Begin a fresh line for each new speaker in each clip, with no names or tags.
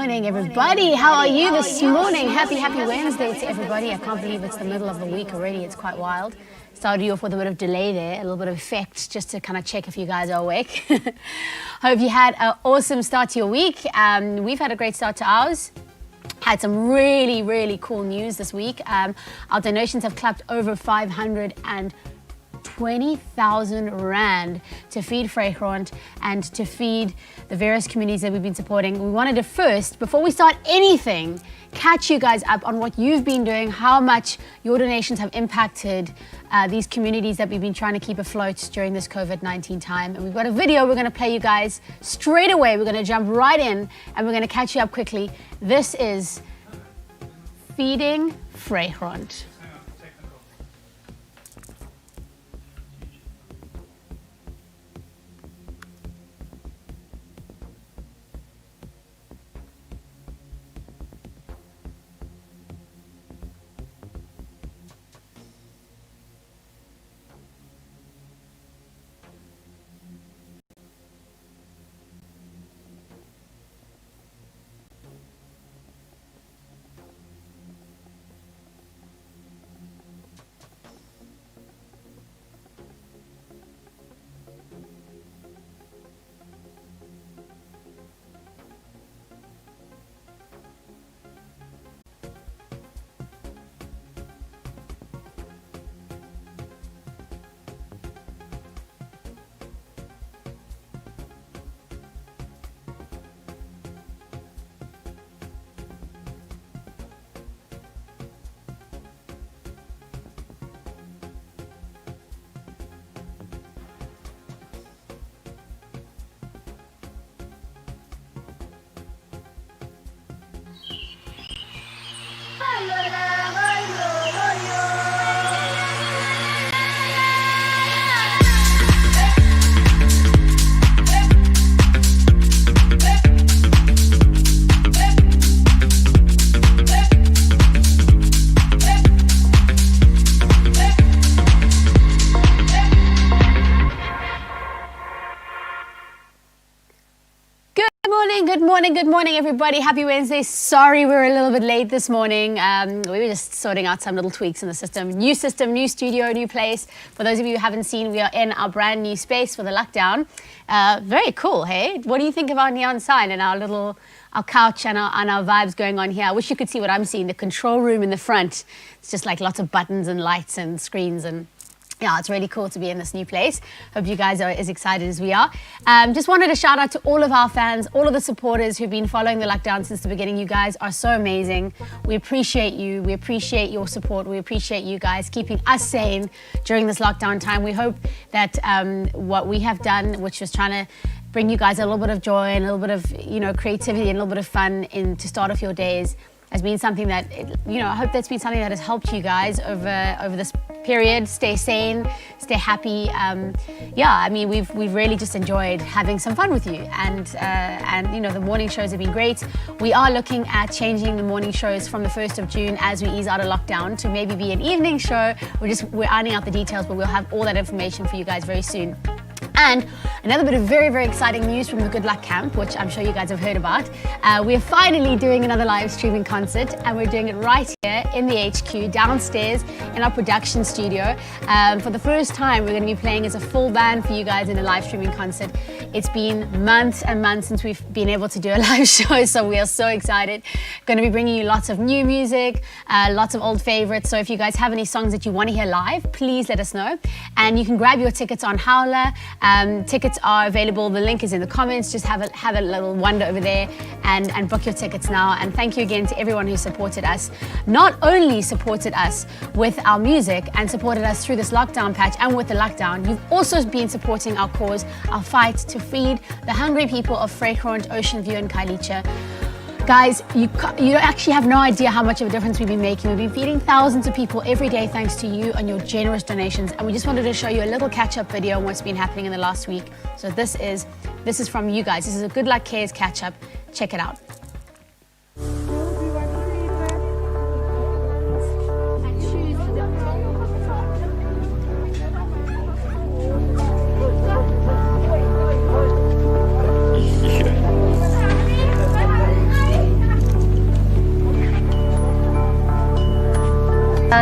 morning, everybody. How are you this morning? Happy Wednesday to everybody. I can't believe it's the middle of the week already. It's quite wild. Started you off with a bit of delay there, a little bit of effect, just to kind of check if you guys are awake. Hope you had an awesome start to your week. We've had a great start to ours. Had some really cool news this week. Our donations have clapped over 520,000 Rand to feed Vrygrond and to feed the various communities that we've been supporting. We wanted to first, before we start anything, catch you guys up on what you've been doing, how much your donations have impacted these communities that we've been trying to keep afloat during this COVID-19 time. And we've got a video we're going to play you guys straight away. We're going to jump right in and we're going to catch you up quickly. This is Feeding Vrygrond. Good morning, everybody. Happy Wednesday. Sorry we're a little bit late this morning. We were just sorting out some little tweaks in the system, new studio, new place. For those of you who haven't seen, we are in our brand new space for the lockdown. Very cool, hey? What do you think of our neon sign and our couch and our vibes going on here? I wish you could see what I'm seeing, the control room in the front. It's just like lots of buttons and lights and screens, and yeah, it's really cool to be in this new place. Hope you guys are as excited as we are. Just wanted to shout out to all of our fans, all of the supporters who've been following the lockdown since the beginning. You guys are so amazing. We appreciate you. We appreciate your support. We appreciate you guys keeping us sane during this lockdown time. We hope that what we have done, which was trying to bring you guys a little bit of joy and a little bit of creativity and a little bit of fun to start off your days, has been something that, I hope that's been something that has helped you guys over this period. Stay sane, stay happy. I mean, we've really just enjoyed having some fun with you, and the morning shows have been great. We are looking at changing the morning shows from the 1st of June as we ease out of lockdown to maybe be an evening show. We're ironing out the details, but we'll have all that information for you guys very soon. And another bit of very exciting news from the GoodLuck camp, which I'm sure you guys have heard about. We're finally doing another live streaming concert, and we're doing it right here in the HQ, downstairs in our production studio. For the first time, we're going to be playing as a full band for you guys in a live streaming concert. It's been months and months since we've been able to do a live show, so we are so excited. Going to be bringing you lots of new music, lots of old favorites. So if you guys have any songs that you want to hear live, please let us know. And you can grab your tickets on Howler. Tickets are available. The link is in the comments. Just have a little wander over there and book your tickets now. And thank you again to everyone who supported us. Not only supported us with our music and supported us through this lockdown patch and with the lockdown, you've also been supporting our cause, our fight to feed the hungry people of Vrygrond, Ocean View and Khayelitsha. Guys, you actually have no idea how much of a difference we've been making. We've been feeding thousands of people every day thanks to you and your generous donations. And we just wanted to show you a little catch-up video on what's been happening in the last week. So this is from you guys. This is a GoodLuck Cares catch-up. Check it out.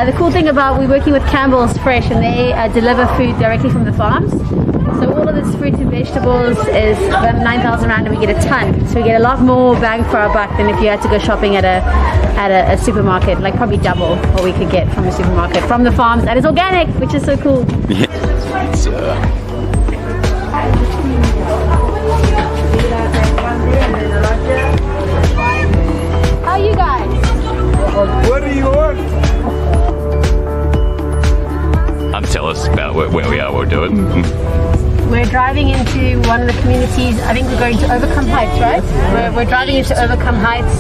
The cool thing about we're working with Campbell's Fresh, and they deliver food directly from the farms. So all of this fruit and vegetables is about 9,000 rand, and we get a ton. So we get a lot more bang for our buck than if you had to go shopping at a supermarket, like probably double what we could get from a supermarket from the farms, and it's organic, which is so cool. How are you guys?
What do you want?
Tell us about where we are, what we're doing.
We're driving into one of the communities. I think we're going to Overcome Heights, right? We're driving into Overcome Heights,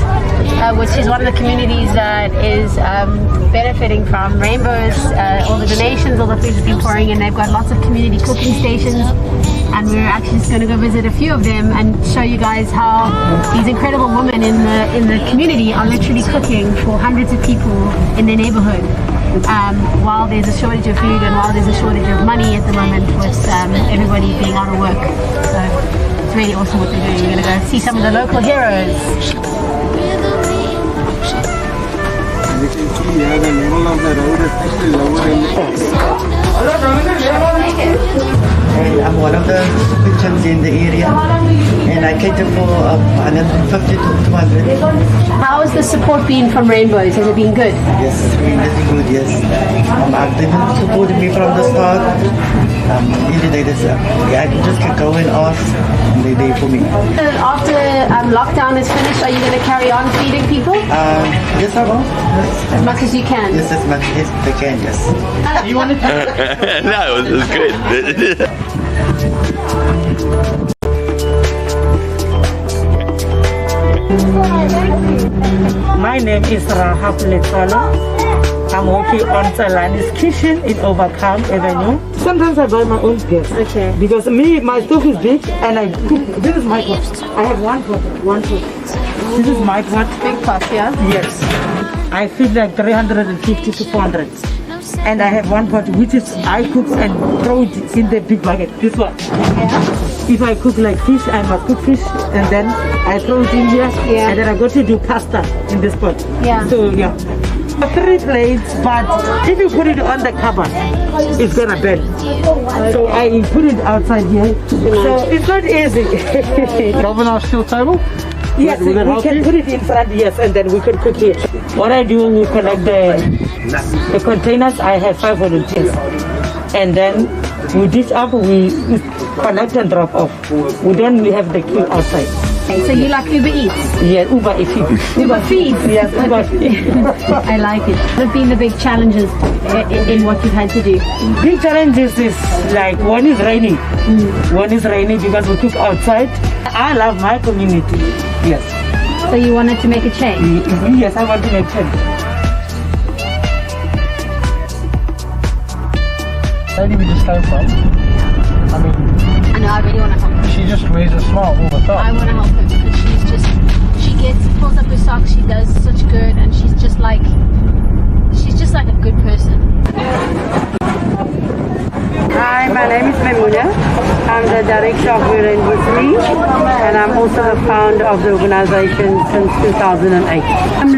which is one of the communities that is benefiting from Rainbows, all the donations, all the food that's been pouring in. They've got lots of community cooking stations, and we're actually just going to go visit a few of them and show you guys how these incredible women in the community are literally cooking for hundreds of people in their neighborhood. While there's a shortage of food and while there's a shortage of money at the moment with everybody being out of work. So it's really awesome what they're doing. We're going to go see some of the local heroes.
You can see here the level of the road is actually lower than
and I'm one of the kitchens in the area, and I cater for 150 to 200.
How has the support been from Rainbows? Has it been good?
Yes, it's been really good, yes. They've been supporting me from the start. Even they just, I just can go and ask, and they're there for me.
After lockdown is finished, are you going to carry on feeding people?
Yes, I will. Yes.
As much as you can?
Yes, as much as they can, yes.
You want to
No, it was good.
My name is Rahab Letsalo. I'm working on Salani's kitchen in Overcome Avenue. Sometimes I buy my own gas.
Okay.
Because my stove is big and I cook. This is my pot. I have one pot. This is my pot.
Big pot, yeah?
Yes. I feed like 350 to 400. And I have one pot which is I cook and throw it in the big bucket. This one.
Yeah.
If I cook like fish, I must cook fish and then I throw it in here.
Yeah.
And then I go to do pasta in this pot.
Yeah.
So yeah. 3 plates, but if you put it on the cupboard, it's gonna burn. So I put it outside here. So it's not easy.
Oven or steel table?
Yes, we can put it in front, yes, and then we can cook here. What I do, we collect the containers. I have 500 things. And then we dish up, we collect and drop off. We don't have the queue outside.
Okay, so you like Uber Eats?
Yeah, Uber Eats.
Uber Feeds?
Yes, Uber Feeds.
I like it. What have been the big challenges in what you've had to do?
Big challenges is like one is raining. One is raining because we cook outside. I love my community. Yes.
So you wanted to make a change?
Yes, I want to make change.
Lady we just came from. I mean,
I know, I really want to help her.
she just wears a smile all the
I
time.
want to help her because she pulls up her socks, she does such good, and she's just like a good person.
Hi, my name is Memuna. I'm the director of We're Anniversary, and I'm also the founder of the organization since 2008.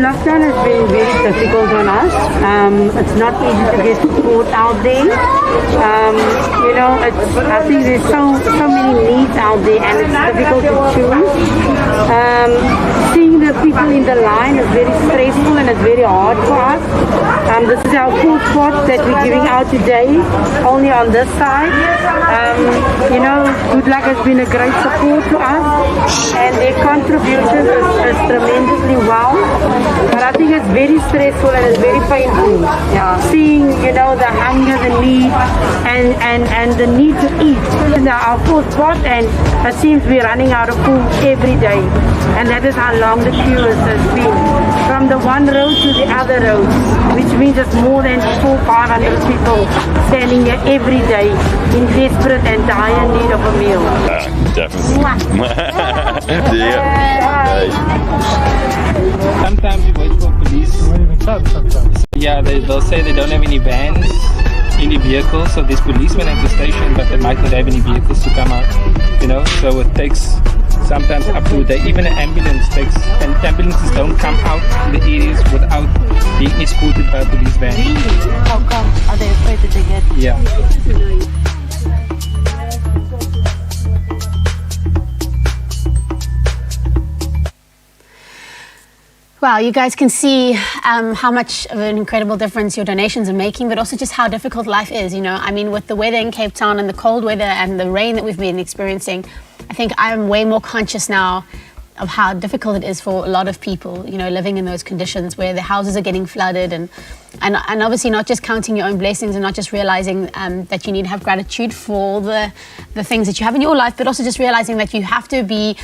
Lockdown has been very difficult on us. It's not easy to get support out there. I think there's so many needs out there, and it's difficult to choose. Seeing the people in the line is very stressful and it's very hard for us. This is our full spot that we're giving out today, only on this side. GoodLuck has been a great support to us, and their contribution is tremendously well. But I think it's very stressful and it's very painful. Seeing, the hunger, the need, and the need to eat. Our full spot, and it seems we're running out of food every day. And that is how long the queue has been. From the one road to the other road, which means it's more than 400-500 people standing here every day in desperate and dire need of a meal.
Definitely.
Sometimes we wait for police. Yeah, they'll say they don't have any vans, any vehicles, so there's policemen at the station, but they might not have any vehicles to come out, so it takes sometimes up to a day. Even an ambulance takes, and ambulances don't come out in the areas without being escorted by a police van.
How come? Are they afraid that they get?
Yeah.
Wow, you guys can see how much of an incredible difference your donations are making, but also just how difficult life is, you know. I mean, with the weather in Cape Town and the cold weather and the rain that we've been experiencing, I think I'm way more conscious now of how difficult it is for a lot of people, you know, living in those conditions where their houses are getting flooded and obviously not just counting your own blessings and not just realizing that you need to have gratitude for the things that you have in your life, but also just realizing that you have to be,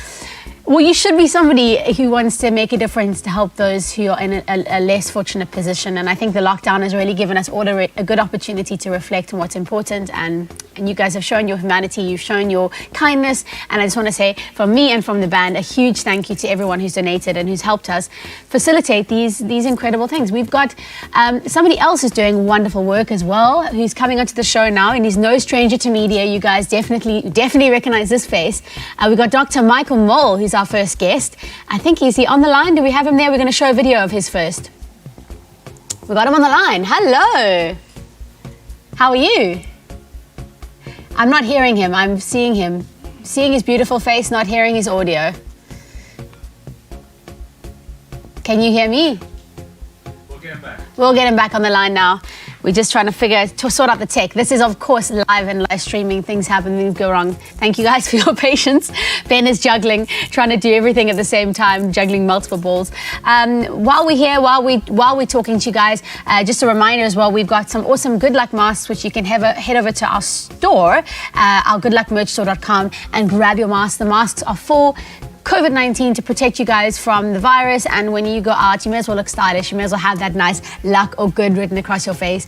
well, you should be somebody who wants to make a difference to help those who are in a less fortunate position. And I think the lockdown has really given us all a good opportunity to reflect on what's important. And you guys have shown your humanity, you've shown your kindness. And I just want to say, from me and from the band, a huge thank you to everyone who's donated and who's helped us facilitate these incredible things. We've got somebody else who's doing wonderful work as well, who's coming onto the show now, and he's no stranger to media. You guys definitely recognize this face. We've got Dr. Michael Mole, who's our first guest. I think he's on the line. Do we have him there? We're going to show a video of his first. We got him on the line. Hello. How are you? I'm not hearing him. I'm seeing him. Seeing his beautiful face, not hearing his audio. Can you hear me? We'll get him back on the line now. We're just trying to sort out the tech. This is, of course, live and live streaming. Things happen, things go wrong. Thank you guys for your patience. Ben is juggling, trying to do everything at the same time, juggling multiple balls. While we're here, while we're talking to you guys, just a reminder as well, we've got some awesome GoodLuck masks, which you can head over to our store, our goodluckmerchstore.com, and grab your mask. The masks are for COVID-19 to protect you guys from the virus, and when you go out, you may as well look stylish. You may as well have that nice luck or good written across your face.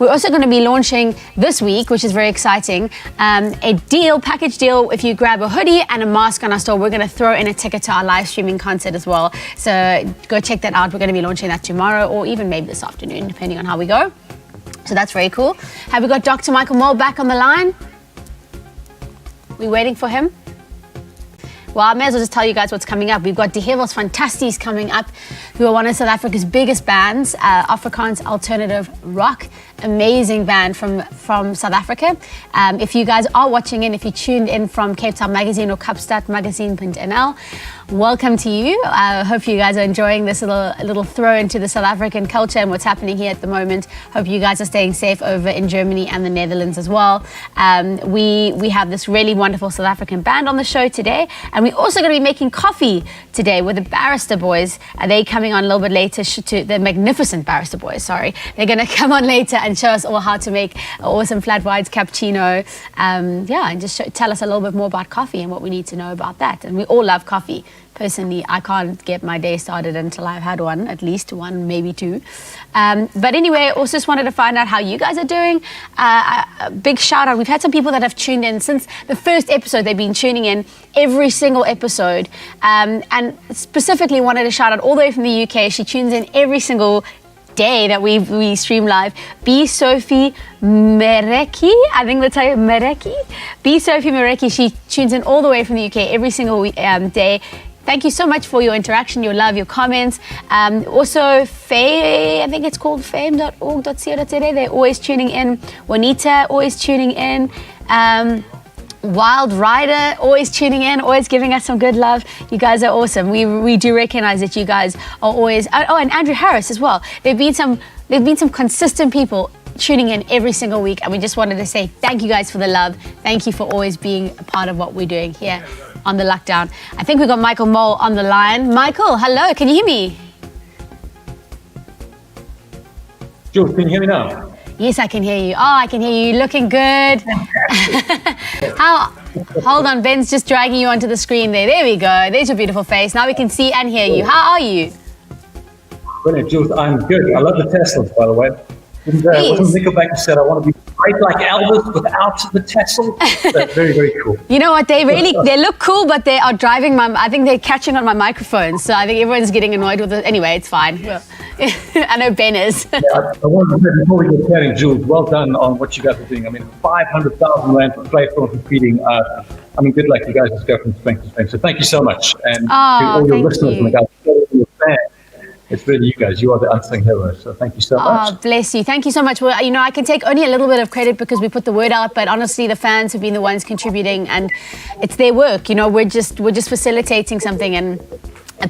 We're also going to be launching this week, which is very exciting, a package deal. If you grab a hoodie and a mask on our store, we're going to throw in a ticket to our live streaming concert as well. So go check that out. We're going to be launching that tomorrow or even maybe this afternoon, depending on how we go. So that's very cool. Have we got Dr. Michael Mole back on the line? We waiting for him? Well, I may as well just tell you guys what's coming up. We've got Die Heuwels Fantasties coming up, who are one of South Africa's biggest bands, Afrikaans alternative rock. Amazing band from South Africa. If you guys are watching in, if you tuned in from Cape Town Magazine or Kapstadmagazine.nl, welcome to you. I hope you guys are enjoying this little throw into the South African culture and what's happening here at the moment. Hope you guys are staying safe over in Germany and the Netherlands as well. We have this really wonderful South African band on the show today, and we're also going to be making coffee today with the Barista Boys. They're coming on a little bit later, to the Magnificent Barista Boys, sorry. They're going to come on later and show us all how to make an awesome flat white cappuccino. And just tell us a little bit more about coffee and what we need to know about that. And we all love coffee. Personally, I can't get my day started until I've had one, at least one, maybe two. But anyway, also just wanted to find out how you guys are doing. A big shout out. We've had some people that have tuned in since the first episode. They've been tuning in every single episode. And specifically wanted to shout out all the way from the UK. She tunes in every single day that we stream live. B. Sophie Mereki, I think that's how you Mereki. B. Sophie Mereki, she tunes in all the way from the UK every single day. Thank you so much for your interaction, your love, your comments. Also, Faye, I think it's called fame.org.co.za. They're always tuning in. Juanita, always tuning in. Wild Rider, always tuning in, always giving us some good love. You guys are awesome. We do recognize that you guys are always. Oh, and Andrew Harris as well. There've been some consistent people tuning in every single week, and we just wanted to say thank you guys for the love. Thank you for always being a part of what we're doing here on the Lockdown. I think we've got Michael Mole on the line. Michael, hello, can you hear me?
Jules, can you hear me now?
Yes, I can hear you. Oh, I can hear you. Looking good. Hold on, Ben's just dragging you onto the screen there. There we go. There's your beautiful face. Now we can see and hear you. How are you?
Brilliant, Jules. I'm good. I love the Teslas, by the way. Wasn't Nickelback who said, I want to be great like Elvis without the tassel? That's very, very cool.
You know what? They look cool, but they are I think they're catching on my microphone. So I think everyone's getting annoyed with it. Anyway, it's fine. Well, I know Ben is.
I wanted to say before we get started, Jules, well done on what you guys are doing. I mean, 500,000 rand for platform for feeding I mean, good luck. You guys just go from strength to strength. So thank you so much. And to all your
thank
listeners
you.
and the guys, all your fans, it's really you guys. You are the unsung heroes. So thank you so much.
Oh, bless you. Thank you so much. Well, I can take only a little bit of credit because we put the word out, but honestly, the fans have been the ones contributing, and it's their work. We're just facilitating something, and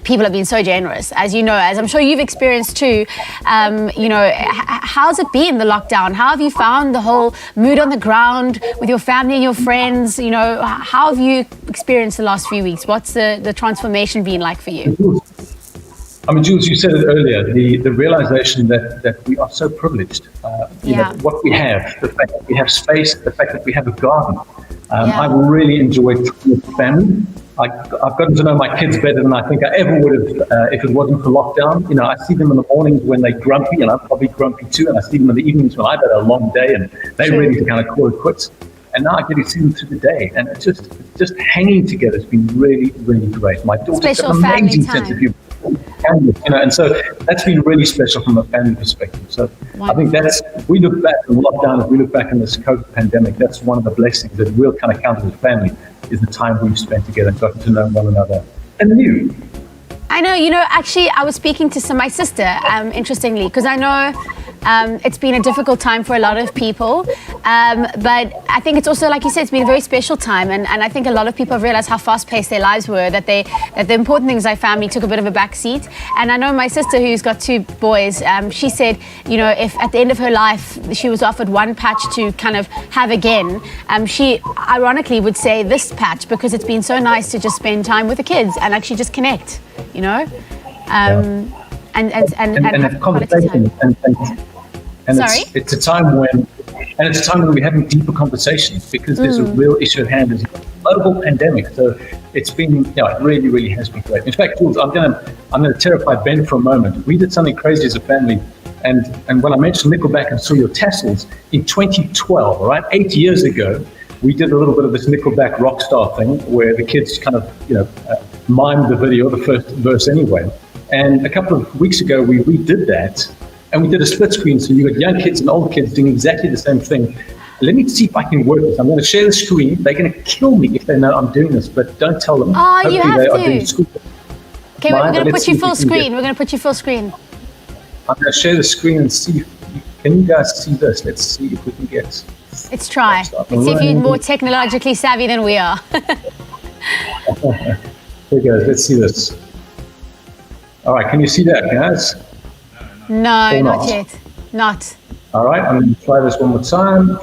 people have been so generous, as you know, as I'm sure you've experienced too. How's it been, the lockdown? How have you found the whole mood on the ground with your family and your friends? How have you experienced the last few weeks? What's the transformation been like for you?
I mean, Jules, you said it earlier, the realization that we are so privileged. What we have, the fact that we have space, the fact that we have a garden. I've really enjoyed time with family. I've gotten to know my kids better than I think I ever would have if it wasn't for lockdown. I see them in the mornings when they're grumpy, and I'm probably grumpy too, and I see them in the evenings when I've had a long day and they're ready to kind of call it quits. And now I get to see them through the day, and it's just hanging together has been really, really great. My daughter's got an amazing sense of humor. And so that's been really special from a family perspective. So I think we look back in lockdown, as we look back in this COVID pandemic, that's one of the blessings that we'll kind of count as a family, is the time we've spent together and gotten to know one another anew.
I know, actually, I was speaking to my sister, interestingly, because I know it's been a difficult time for a lot of people, but I think it's also, like you said, it's been a very special time, and I think a lot of people have realized how fast-paced their lives were, that the important things like family took a bit of a back seat. And I know my sister, who's got 2 boys, she said, if at the end of her life she was offered one patch to kind of have again, she ironically would say this patch, because it's been so nice to just spend time with the kids and actually just connect, and
have conversation. And
Sorry?
it's a time when we're having deeper conversations, because there's a real issue at hand. There's a global pandemic, so it's been, it really, really has been great. In fact, Jules, I'm gonna terrify Ben for a moment. We did something crazy as a family, and when I mentioned Nickelback and saw your tassels in 2012, all right, 8 years ago, we did a little bit of this Nickelback rockstar thing where the kids kind of, mimed the video, the first verse anyway. And a couple of weeks ago, we redid that, and we did a split screen. So you got young kids and old kids doing exactly the same thing. Let me see if I can work this. I'm going to share the screen. They're going to kill me if they know I'm doing this, but don't tell them.
Oh, you have to. Okay, we're going to put you full screen.
I'm going to share the screen and see can you guys see this? Let's see if we can get.
Let's try. Let's see if you're more technologically savvy than we are.
Here goes. Let's see this. All right, can you see that, guys?
No, not yet. Not.
All right, I'm going to try this one more time.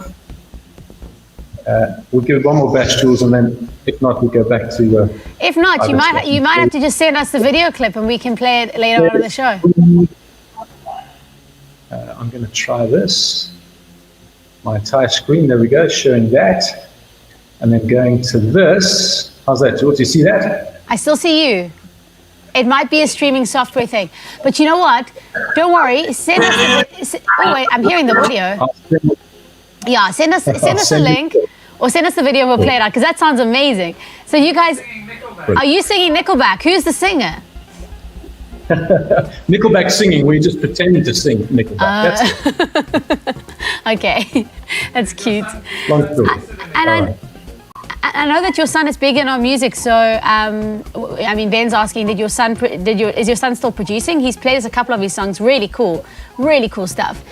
We'll give it one more batch, Jules, and then if not, we'll go back to.
If not, you might have to just send us the video clip and we can play it later on in the show.
I'm going to try this. My entire screen. There we go, showing that, and then going to this. How's that, Jules? Do you see that?
I still see you. It might be a streaming software thing, but you know what? Don't worry. Send us. Oh wait, I'm hearing the video. Yeah, send us a link, or send us the video. We'll play it out because that sounds amazing. So you guys, are you singing Nickelback? Who's the singer?
Nickelback singing. We're just pretending to sing Nickelback. That's it.
Okay, that's cute.
Long story.
And I know that your son is big in our music, so I mean, Ben's asking, is your son still producing? He's played us a couple of his songs, really cool stuff.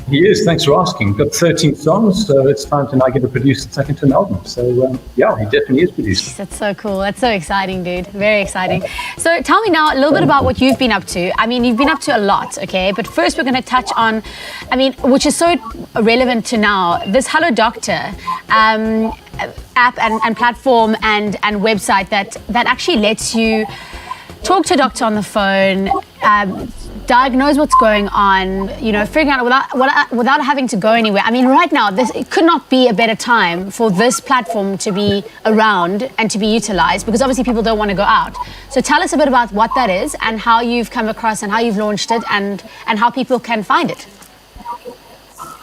He is, thanks for asking. Got 13 songs, so it's time to now get to produce the second to an album. So yeah, he definitely is producing.
That's so cool. That's so exciting, dude. Very exciting. So tell me now a little bit about what you've been up to. I mean, you've been up to a lot, okay? But first we're going to touch on, I mean, which is so relevant to now, this Hello Doctor app and platform and website that actually lets you talk to a doctor on the phone, diagnose what's going on, figuring out without having to go anywhere. I mean, right now, it could not be a better time for this platform to be around and to be utilized, because obviously people don't want to go out. So tell us a bit about what that is and how you've come across and how you've launched it and how people can find it.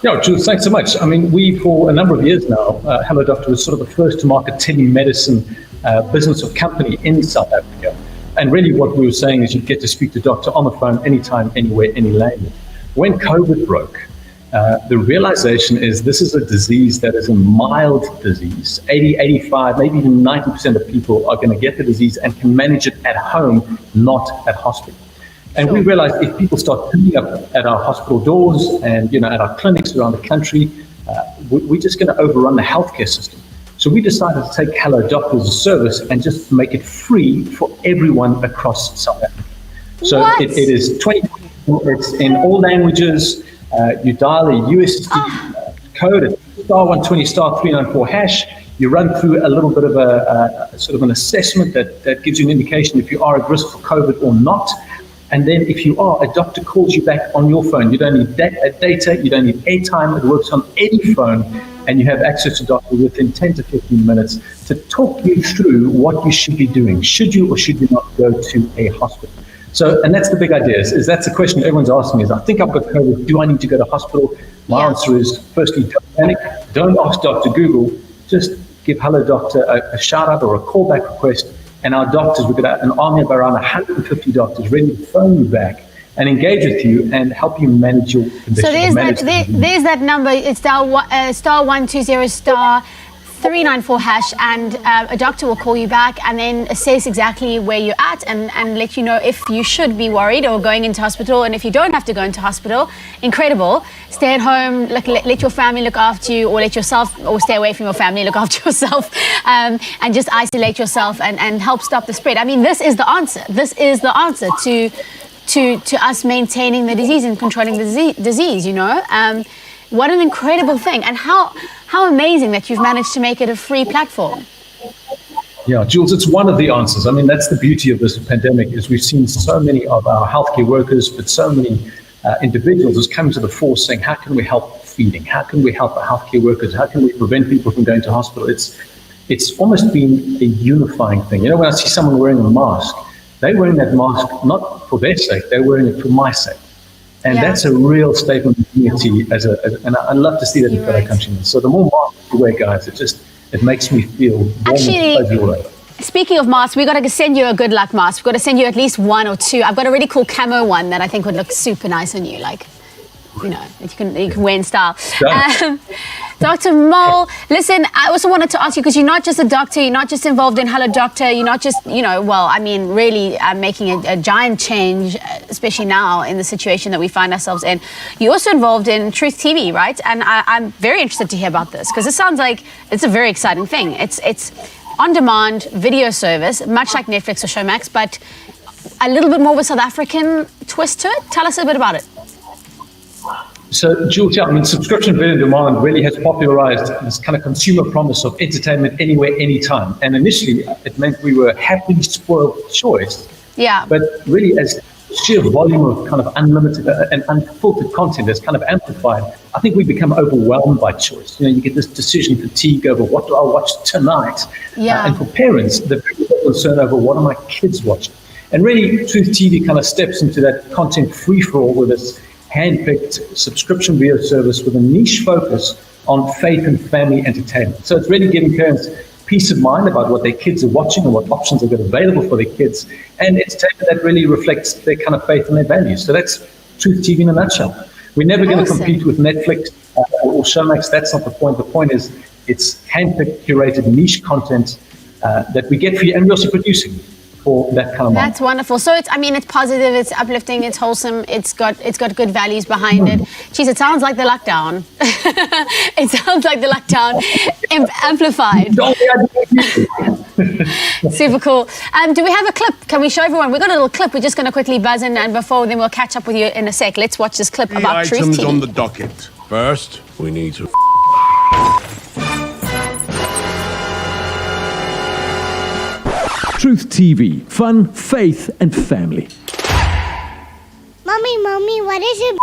Yeah, Jules, thanks so much. I mean, we, for a number of years now, Hello Doctor was sort of the first to market telemedicine business or company in South Africa. And really what we were saying is you get to speak to a doctor on the phone anytime, anywhere, any language. When COVID broke, the realization is this is a disease that is a mild disease. 80, 85, maybe even 90% of people are going to get the disease and can manage it at home, not at hospital. And we realized if people start turning up at our hospital doors and, you know, at our clinics around the country, we're just going to overrun the healthcare system. So we decided to take Hello Doctor as a service and just make it free for everyone across South Africa. So it is 20, it's in all languages. You dial a USSD code at *120 *394 hash. You run through a little bit of a sort of an assessment that gives you an indication if you are at risk for COVID or not. And then if you are, a doctor calls you back on your phone. You don't need data, you don't need airtime. It works on any phone, and you have access to doctor within 10 to 15 minutes to talk you through what you should be doing. Should you or should you not go to a hospital? So, and that's the big idea, is that's the question everyone's asking is, I think I've got COVID, do I need to go to hospital? My answer is, firstly, don't panic. Don't ask Dr. Google. Just give Hello Doctor a shout out or a callback request. And our doctors, we've got an army of around 150 doctors ready to phone you back and engage with you and help you manage your condition.
So there's that number. It's *120 *394 hash, and a doctor will call you back and then assess exactly where you're at and let you know if you should be worried or going into hospital. And if you don't have to go into hospital, incredible. Stay at home, let your family look after you, or let yourself, or stay away from your family, look after yourself, and just isolate yourself and help stop the spread. I mean, this is the answer. This is the answer to us maintaining the disease and controlling the disease, you know. What an incredible thing, and how amazing that you've managed to make it a free platform.
Yeah, Jules, it's one of the answers. I mean, that's the beauty of this pandemic, is we've seen so many of our healthcare workers, but so many individuals has come to the fore saying, how can we help feeding? How can we help our healthcare workers? How can we prevent people from going to hospital? It's almost been a unifying thing. You know, when I see someone wearing a mask, they're wearing that mask not for their sake, they're wearing it for my sake. And that's a real statement of unity and I love to see that in fellow countrymen. So the more masks you wear, guys, it makes me feel warm and fuzzy.
Speaking of masks, we've got to send you a GoodLuck mask. We've got to send you at least one or two. I've got a really cool camo one that I think would look super nice on you, like, you know, you can wear in style. Dr. Mole, listen, I also wanted to ask you, because you're not just a doctor, you're not just involved in Hello Doctor, you're not just, you know, well, I mean, really making a giant change, especially now in the situation that we find ourselves in. You're also involved in Truth TV, right? And I'm very interested to hear about this, because it sounds like it's a very exciting thing. It's on-demand video service, much like Netflix or Showmax, but a little bit more of a South African twist to it. Tell us a bit about it.
So, Jules, I mean, subscription video on demand really has popularized this kind of consumer promise of entertainment anywhere, anytime. And initially, it meant we were happily spoiled for choice.
Yeah.
But really, as sheer volume of kind of unlimited and unfiltered content is kind of amplified, I think we become overwhelmed by choice. You know, you get this decision fatigue over what do I watch tonight?
Yeah.
And for parents, they're very concerned over what are my kids watching? And really, Truth TV kind of steps into that content free-for-all with this hand-picked subscription video service with a niche focus on faith and family entertainment. So it's really giving parents peace of mind about what their kids are watching and what options are available for their kids, and entertainment that really reflects their kind of faith and their values. So that's Truth TV in a nutshell. We're never going to compete with Netflix or Showmax. That's not the point. The point is it's hand-picked, curated, niche content that we get for you, and we're also producing for that kind of money.
That's wonderful. So it's positive, it's uplifting, it's wholesome, it's got good values behind it. Geez, it sounds like the lockdown. It sounds like the lockdown amplified. Super cool. Do we have a clip? Can we show everyone? We've got a little then we're just going to quickly buzz in, and before then we'll catch up with you in a sec. Let's watch this clip about Truth TV.
Items on the docket. First, we need to
Truth TV, fun, faith, and family.
Mommy, what is it?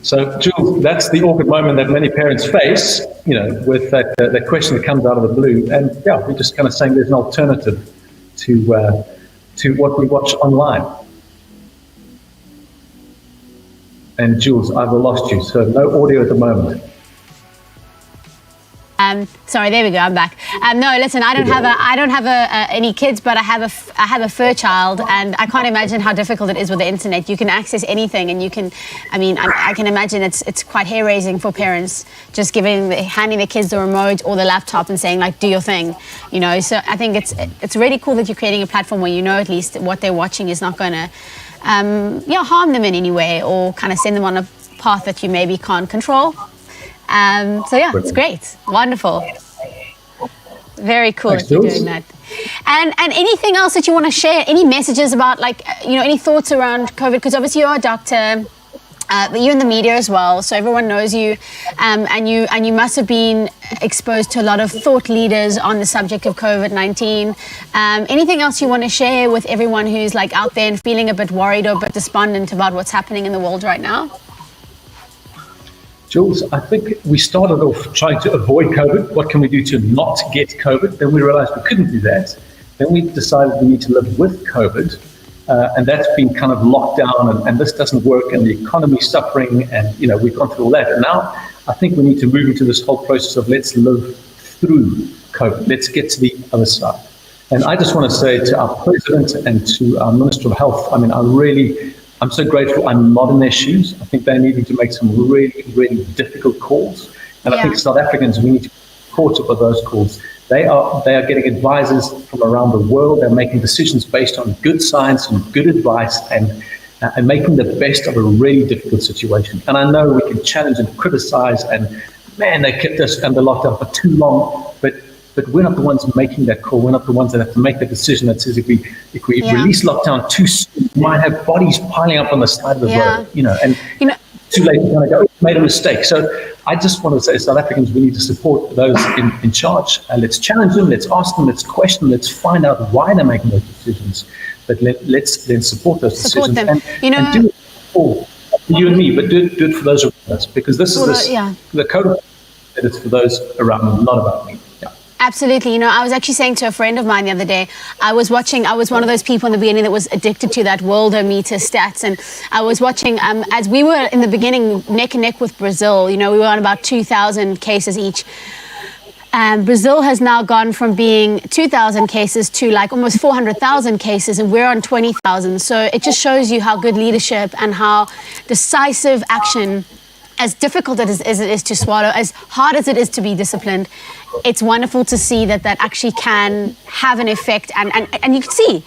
So, Jules, that's the awkward moment that many parents face, you know, with that question that comes out of the blue. And yeah, we're just kind of saying there's an alternative to what we watch online. And Jules, I've lost you, so no audio at the moment.
Sorry, there we go. I'm back. No, listen, I don't have any kids, but I have a fur child, and I can't imagine how difficult it is with the internet. You can access anything, and you can. I mean, I can imagine it's quite hair raising for parents just handing their kids the remote or the laptop and saying like, do your thing, you know. So I think it's really cool that you're creating a platform where you know at least what they're watching is not going to harm them in any way or kind of send them on a path that you maybe can't control. So yeah, it's great. Wonderful. Very cool that you're doing that. And anything else that you want to share? Any messages about any thoughts around COVID? Because obviously you're a doctor, but you're in the media as well, so everyone knows you, and you must have been exposed to a lot of thought leaders on the subject of COVID-19. Anything else you want to share with everyone who's like out there and feeling a bit worried or a bit despondent about what's happening in the world right now?
Jules, I think we started off trying to avoid COVID. What can we do to not get COVID? Then we realized we couldn't do that. Then we decided we need to live with COVID. And that's been kind of locked down, and this doesn't work, and the economy's suffering, and we've gone through all that. And now I think we need to move into this whole process of let's live through COVID. Let's get to the other side. And I just want to say to our president and to our Minister of Health, I mean, I'm so grateful I'm not in their shoes. I think they're needing to make some really, really difficult calls. And I think South Africans, we need to be supportive of those calls. They are getting advisors from around the world. They're making decisions based on good science and good advice and making the best of a really difficult situation. And I know we can challenge and criticize and, man, they kept us under lockdown for too long. But we're not the ones making that call. We're not the ones that have to make the decision that says if we release lockdown too soon, we might have bodies piling up on the side of the road, and too late to kind of go, made a mistake. So I just want to say, South Africans, we need to support those in charge. Let's challenge them, let's ask them, let's question them, let's find out why they're making those decisions. But let's then support those decisions.
Them.
And do it for you and me, but do it for those around us, because this is the code that it's for those around me, not about me.
Absolutely. I was actually saying to a friend of mine the other day, I was one of those people in the beginning that was addicted to that worldometer stats. And I was watching, as we were in the beginning neck and neck with Brazil, we were on about 2,000 cases each. Brazil has now gone from being 2,000 cases to like almost 400,000 cases, and we're on 20,000. So it just shows you how good leadership and how decisive action, as difficult as it is to swallow, as hard as it is to be disciplined, it's wonderful to see that actually can have an effect. And you can see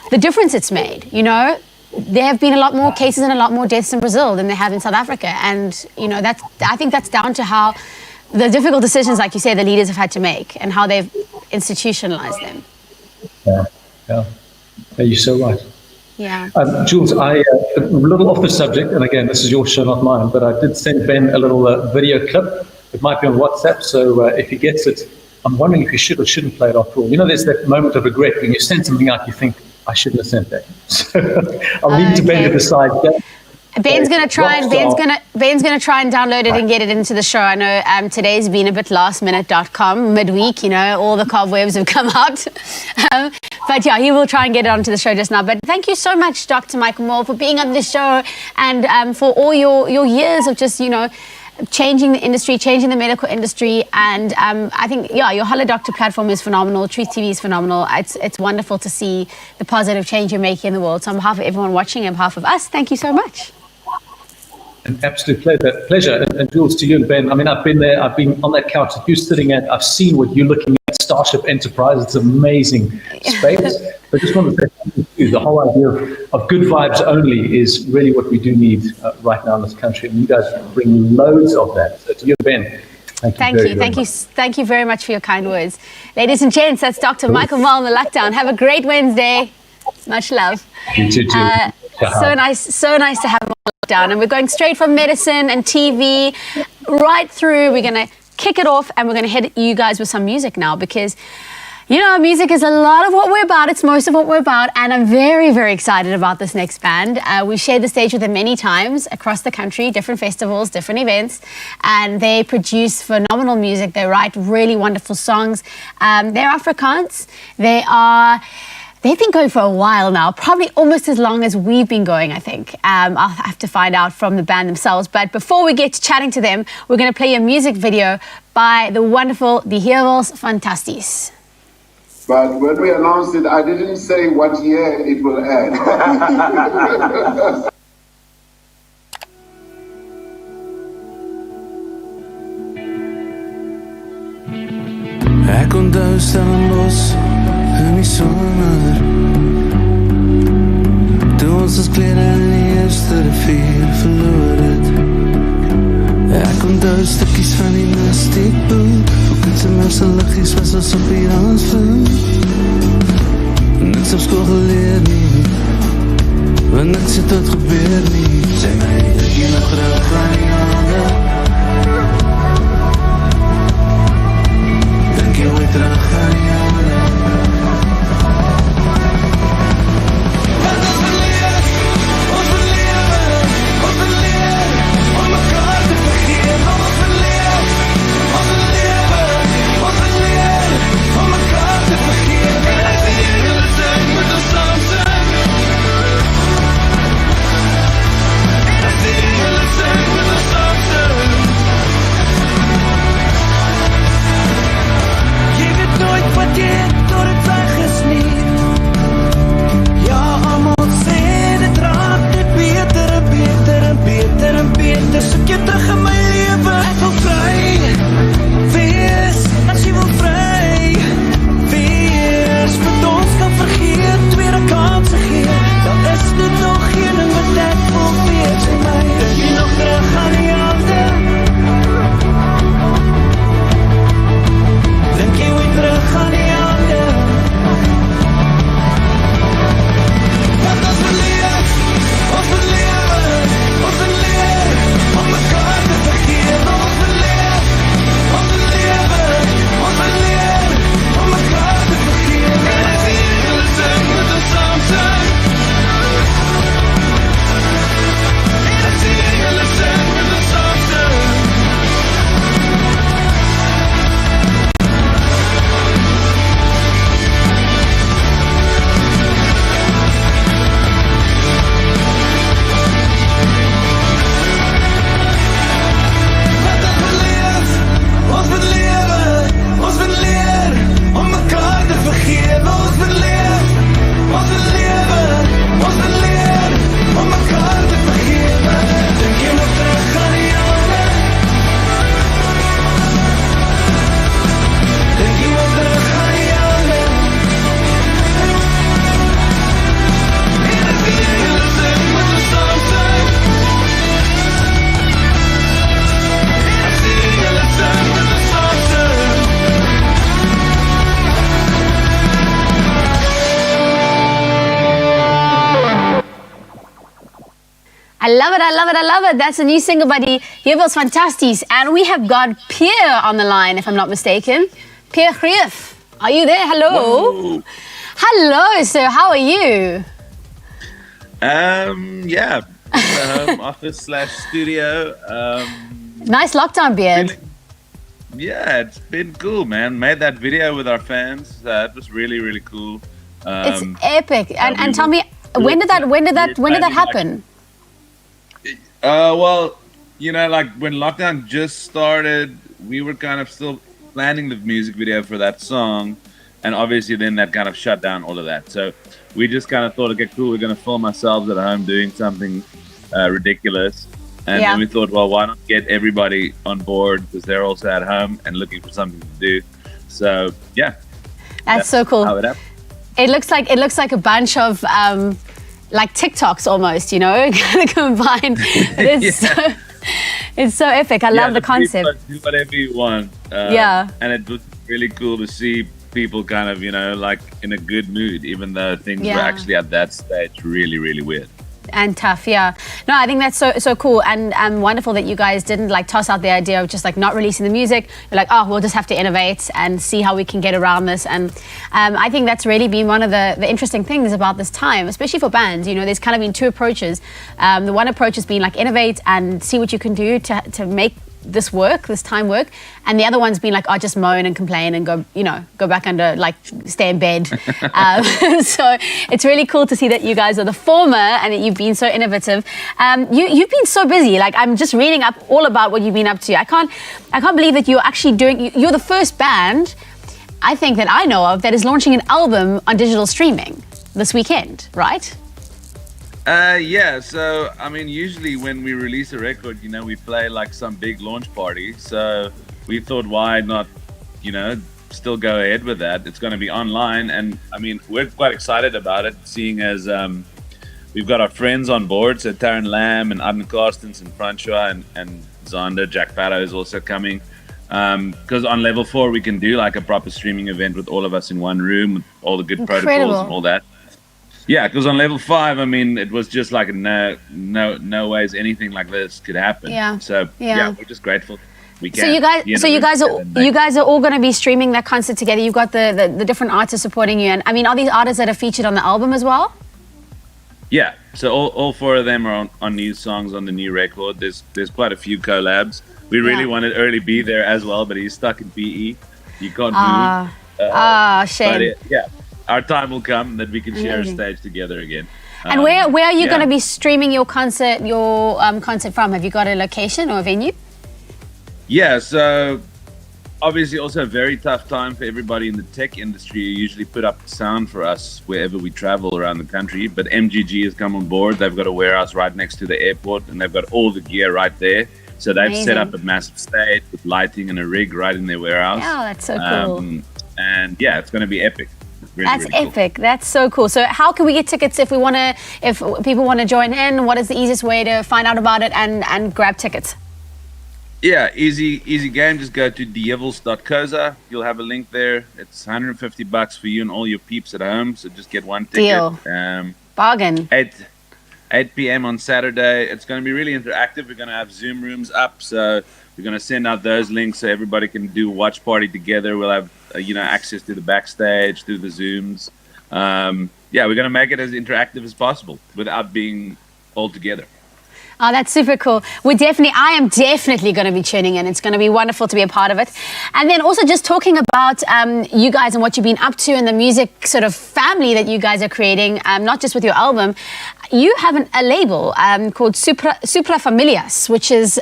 the difference it's made. There have been a lot more cases and a lot more deaths in Brazil than they have in South Africa. And, I think that's down to how the difficult decisions, like you say, the leaders have had to make and how they've institutionalized them.
Yeah, you're so right.
Yeah.
Jules, a little off the subject, and again, this is your show, not mine, but I did send Ben a little video clip. It might be on WhatsApp, so if he gets it, I'm wondering if you should or shouldn't play it after all. There's that moment of regret when you send something out, you think, I shouldn't have sent that. So I'll leave it to Ben to decide.
Ben's gonna try and download it and get it into the show. I know today's been a bit lastminute.com midweek. All the cobwebs have come out. But yeah, he will try and get it onto the show just now. But thank you so much, Dr. Michael Moore, for being on the show and for all your years of just changing the industry, changing the medical industry. And I think your Hello Doctor platform is phenomenal. Truth TV is phenomenal. It's wonderful to see the positive change you're making in the world. So on behalf of everyone watching, on behalf of us, thank you so much.
An absolute pleasure. And Jules, to you and Ben, I mean, I've been there. I've been on that couch that you're sitting at. I've seen what you're looking at, Starship Enterprise. It's an amazing space. I just want to say thank you. The whole idea of good vibes only is really what we do need right now in this country. And you guys bring loads of that. So to you and Ben, thank you very much for your kind words. Ladies and gents, that's Dr. Michael Moore on the lockdown. Have a great Wednesday. Much love. You too, Jules.
So nice to have him on lockdown. And we're going straight from medicine and TV right through. We're going to kick it off and we're going to hit you guys with some music now because, music is a lot of what we're about. It's most of what we're about. And I'm very, very excited about this next band. We've shared the stage with them many times across the country, different festivals, different events. And they produce phenomenal music. They write really wonderful songs. They're Afrikaans. They are They've been going for a while now, probably almost as long as we've been going, I think. I'll have to find out from the band themselves. But before we get to chatting to them, we're going to play a music video by the wonderful Die Heuwels Fantasties.
But when we announced it, I didn't say what year it will end.
Ek onthou staan los in die somer toe ons ons klere in die eerste rivier verloor het. Ek onthou stukkies van die mystiekboek, ook in sy merse liggies was ons op die dansvloer. Niks op skool geleer nie, want niks het ooit gebeur nie. Sê my, dat jy nog terug aan die hande, dink jy ooit terug aan die hande. Want ons verleer, ons verleer, om mekaar te vergeet. Ons verleer, om mekaar te vergeet. En as die hele tyd moet ons saam zijn. En as die hele tyd moet ons saam zijn. Jy weet nooit wat jy het door het weg is nie. Ja, allemaal sê dit raak net beter en beter en beter en beter. Soek jy terug in my lewe, ek wil vry wees, as jy wil vry wees. Want ons kan vergeet, tweede kanse gee. Daar is dit nog geen ding wat ek wil wees in my. Dink jy nog terug aan die hande? Dink jy ooit terug aan die hande? Want ons verleer, ons verleer, ons verleer, om mekaar te vergeet. Ons verleer, ons verleer, ons verleer, om mekaar te vergeet. En as die hele tyd moet ons saam zijn. En as die hele tyd moet ons saam zijn. Ons verleer, om mekaar te vergeet. Ons verleer, om mekaar te vergeet. Dink jy nog terug aan die hande? Dink jy nog terug aan die hande? En as die hele tyd moet ons saam zijn. En as die hele tyd moet ons saam zijn.
I love it, I love it, I love it. That's a new single by Die Heuwels Fantasties. And we have got Pierre on the line, if I'm not mistaken. Pierre Grief, are you there? Hello.
Whoa.
Hello, sir. How are you?
Yeah, home office / studio.
Nice lockdown beard.
Yeah, it's been cool, man. Made that video with our fans. It was really, really cool.
It's epic. And tell me, when did that happen?
Well, you know, like when lockdown just started, we were kind of still planning the music video for that song, and obviously then that kind of shut down all of that. So we just kind of thought, okay, cool, we're going to film ourselves at home doing something ridiculous. And then we thought, well, why not get everybody on board, because they're also at home and looking for something to do. So yeah,
that's so cool.
How it happened.
It looks like a bunch of like TikToks almost, you know, kind of combined. It's so epic. I love the concept.
Do whatever you want.
And
it was really cool to see people kind of, you know, like in a good mood, even though things were actually at that stage really, really weird.
And tough, yeah. No, I think that's so cool and wonderful that you guys didn't like toss out the idea of just like not releasing the music. You're like, oh, we'll just have to innovate and see how we can get around this. And I think that's really been one of the interesting things about this time, especially for bands. You know, there's kind of been two approaches. The one approach has been like innovate and see what you can do to make this time work, and the other one's been like, just moan and complain and go back under, like, stay in bed. So it's really cool to see that you guys are the former and that you've been so innovative. You've been so busy. Like, I'm just reading up all about what you've been up to. I can't believe that you're actually you're the first band, I think, that I know of that is launching an album on digital streaming this weekend, right?
Yeah, so I mean, usually when we release a record, we play like some big launch party. So we thought, why not, still go ahead with that? It's going to be online, and I mean, we're quite excited about it, seeing as we've got our friends on board. So Taryn Lamb and Adnan Carstens and Francois and Zander, Jack Farrow is also coming. Because on level 4 we can do like a proper streaming event with all of us in one room with all the good protocols and all that. Yeah, because on level 5, I mean, it was just like no ways anything like this could happen.
Yeah.
So yeah, we're just grateful we can.
So you guys are all going to be streaming that concert together. You've got the different artists supporting you, and I mean, are these artists that are featured on the album as well?
Yeah. So all 4 of them are on new songs on the new record. There's quite a few collabs. We really wanted Early B there as well, but he's stuck in PE. He can't move.
Shame.
But our time will come that we can share a stage together again.
And where are you going to be streaming your concert from? Have you got a location or a venue?
Yeah, so obviously also a very tough time for everybody in the tech industry. You usually put up sound for us wherever we travel around the country, but MGG has come on board. They've got a warehouse right next to the airport, and they've got all the gear right there. So they've set up a massive stage with lighting and a rig right in their warehouse.
Yeah, that's so cool.
And yeah, it's going to be epic.
That's epic. Cool. That's so cool. So how can we get tickets if people want to join in? What is the easiest way to find out about it and grab tickets?
Yeah, easy game. Just go to dieheuwels.co.za. You'll have a link there. It's $150 for you and all your peeps at home. So just get one ticket.
Deal. Bargain.
8 p.m. on Saturday. It's going to be really interactive. We're going to have Zoom rooms up, so we're going to send out those links so everybody can do a watch party together. We'll have access to the backstage through the Zooms. We're going to make it as interactive as possible without being all together.
Oh, that's super cool. I am definitely going to be tuning in. It's going to be wonderful to be a part of it. And then also just talking about you guys and what you've been up to and the music sort of family that you guys are creating, not just with your album. You have a label called Supra Familias, which is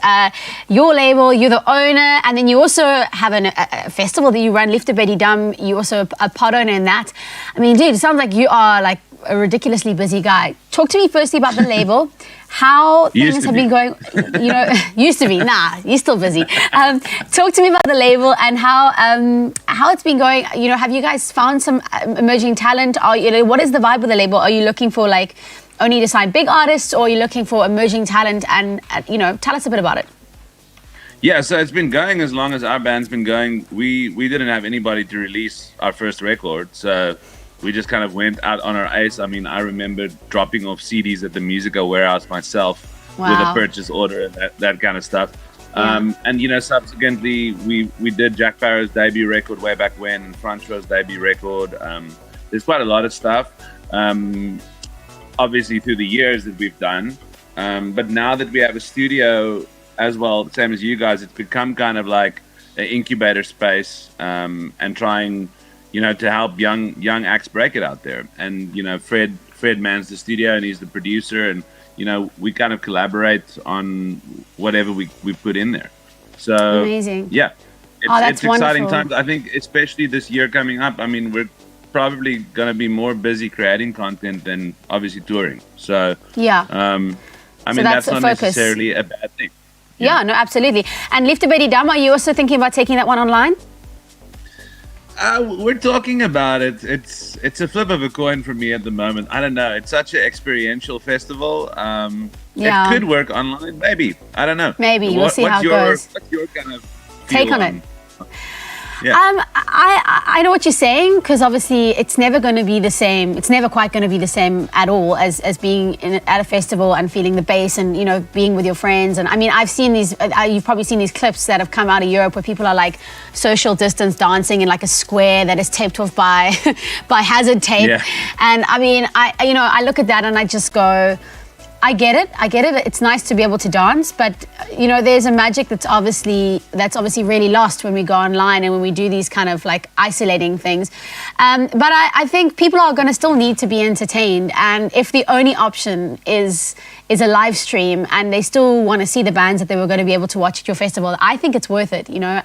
your label. You're the owner, and then you also have a festival that you run, Liefde by die Dam. You also a part owner in that. I mean, dude, it sounds like you are like a ridiculously busy guy. Talk to me firstly about the label. How things have been going, used to be. Nah, you're still busy. Talk to me about the label and how it's been going. Have you guys found some emerging talent? What is the vibe of the label? Are you looking for like only to sign big artists, or are you looking for emerging talent? And tell us a bit about it.
Yeah, so it's been going as long as our band's been going. We didn't have anybody to release our first record, so we just kind of went out on our ace. I mean, I remember dropping off CDs at the Musica warehouse myself with a purchase order and that kind of stuff.
Yeah.
And subsequently, we did Jack Farrow's debut record way back when, and Francois' debut record. There's quite a lot of stuff, obviously through the years that we've done. But now that we have a studio as well, same as you guys, it's become kind of like an incubator space and trying to help young acts break it out there. And, Fred mans the studio and he's the producer, and, we kind of collaborate on whatever we put in there. So,
amazing.
Yeah,
it's
exciting
wonderful.
times. I think especially this year coming up, I mean, we're probably going to be more busy creating content than obviously touring. So, that's not necessarily a bad thing.
Yeah, no, absolutely. And Liefde by die Dam, are you also thinking about taking that one online?
We're talking about it. It's a flip of a coin for me at the moment. I don't know. It's such an experiential festival. It could work online, maybe. I don't know.
Maybe. We'll see how it goes.
What's your kind of
take on it?
Yeah.
I know what you're saying, because obviously it's never going to be the same. It's never quite going to be the same at all as being at a festival and feeling the bass and, being with your friends. And I mean, I've seen these, you've probably seen these clips that have come out of Europe where people are like social distance dancing in like a square that is taped off by hazard tape.
Yeah.
And I mean, I look at that and I just go, I get it. It's nice to be able to dance, but you know, there's a magic that's obviously really lost when we go online and when we do these kind of like isolating things. But I think people are going to still need to be entertained, and if the only option is a live stream and they still want to see the bands that they were going to be able to watch at your festival, I think it's worth it, you know.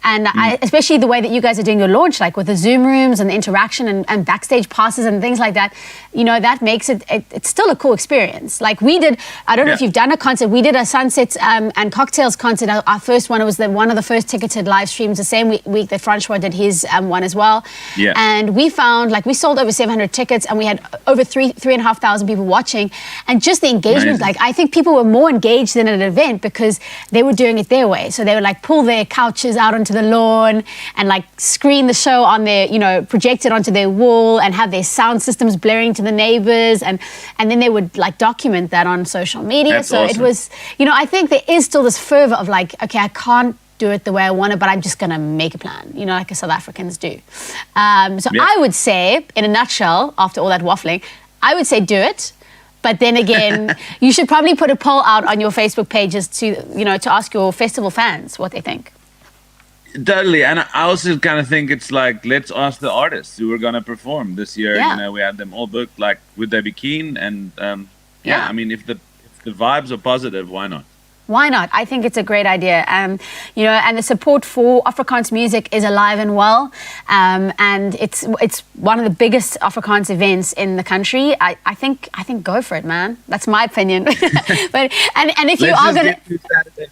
And especially the way that you guys are doing your launch, like with the Zoom rooms and the interaction and backstage passes and things like that, you know, that makes it's still a cool experience. Like we did, I don't know if you've done a concert, we did a Sunsets and Cocktails concert, our first one. It was one of the first ticketed live streams the same week that Francois did his one as well. Yeah. And we found, like, we sold over 700 tickets and we had over 3,500 people watching. And just the engagement, like, I think people were more engaged than at an event because they were doing it their way. So they would like pull their couches out onto the lawn and like screen the show on their, you know, project it onto their wall and have their sound systems blaring to the neighbors, and then they would like document that on social media.
That's
so
awesome.
It was, you know, I think there is still this fervor of like, okay, I can't do it the way I want it, but I'm just gonna make a plan, you know, like South Africans do. I would say, in a nutshell, after all that waffling, I would say do it. But then again, you should probably put a poll out on your Facebook pages to, you know, to ask your festival fans what they think.
Totally, and I also kind of think it's like, let's ask the artists who are going to perform this year.
Yeah.
You know, we had them all booked. Like, would they be keen? And I mean, if the vibes are positive, why not?
Why not? I think it's a great idea. You know, and the support for Afrikaans music is alive and well. And it's one of the biggest Afrikaans events in the country. I think go for it, man. That's my opinion. But and if you are gonna,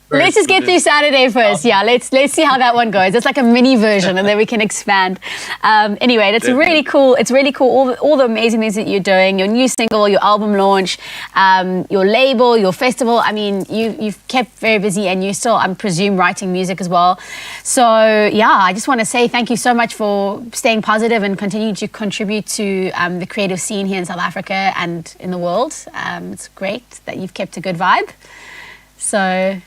let's just get through Saturday first. Yeah, let's see how that one goes. It's like a mini version, and then we can expand. Anyway, that's really cool. It's really cool. All the amazing things that you're doing. Your new single, your album launch, your label, your festival. I mean, you've kept very busy, and you still, I presume, writing music as well. So yeah, I just want to say thank you so much for staying positive and continuing to contribute to the creative scene here in South Africa and in the world. It's great that you've kept a good vibe. So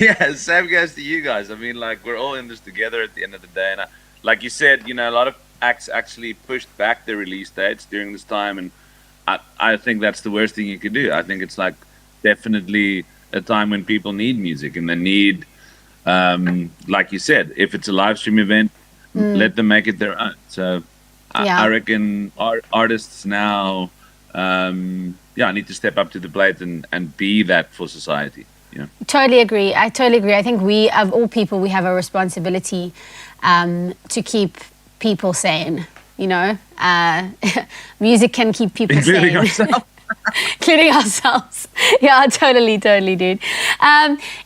yeah, same goes to you guys. I mean, like, we're all in this together at the end of the day. And like you said, you know, a lot of acts actually pushed back their release dates during this time, and I think that's the worst thing you could do. I think it's like definitely a time when people need music, and they need, like you said, if it's a live stream event, let them make it their own. So I reckon artists now, need to step up to the plate and be that for society. You know?
Totally agree. I totally agree. I think we, of all people, we have a responsibility to keep people sane. You know, music can keep people sane. Including ourselves. Yeah, totally, dude.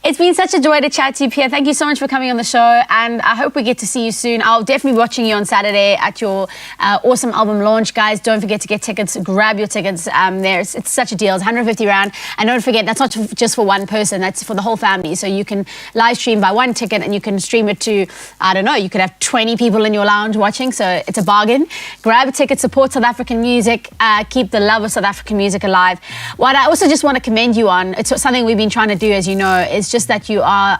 It's been such a joy to chat to you, Pierre. Thank you so much for coming on the show, and I hope we get to see you soon. I'll definitely be watching you on Saturday at your awesome album launch. Guys, don't forget to get tickets. Grab your tickets. It's such a deal. It's 150 rand. And don't forget, that's not just for one person. That's for the whole family. So you can live stream buy one ticket, and you can stream it to, I don't know, you could have 20 people in your lounge watching. So it's a bargain. Grab a ticket, support South African music, keep the love of South African music alive. What I also just want to commend you on, it's something we've been trying to do, as you know, is just that you are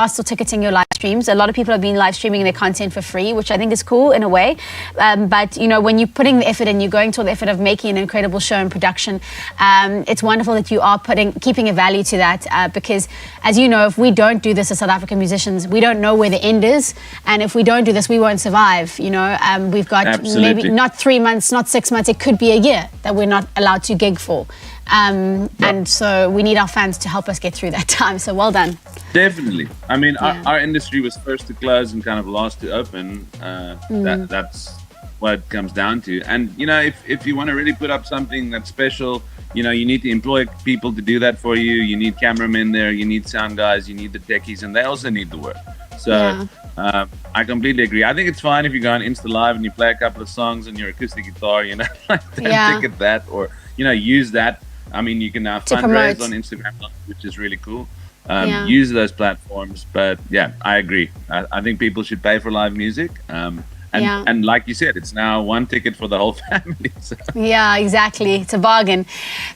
still ticketing your live streams. A lot of people have been live streaming their content for free, which I think is cool in a way. But you know, when you're putting the effort in, you're going to the effort of making an incredible show and production. It's wonderful that you are keeping a value to that, because as you know, if we don't do this as South African musicians, we don't know where the end is, and if we don't do this, we won't survive. You know, we've got maybe not 3 months, not 6 months, it could be a year that we're not allowed to gig for. And so we need our fans to help us get through that time. So well done.
Definitely. I mean, our industry was first to close and kind of last to open. That's what it comes down to. And, you know, if you want to really put up something that's special, you know, you need to employ people to do that for you. You need cameramen there, you need sound guys, you need the techies, and they also need the work. So I completely agree. I think it's fine if you go on Insta Live and you play a couple of songs on your acoustic guitar, you know, like ticket that, or, you know, use that. I mean, you can now fundraise on Instagram, which is really cool. Use those platforms. But yeah, I agree. I think people should pay for live music. And like you said, it's now one ticket for the whole family. So. Yeah,
exactly. It's a bargain.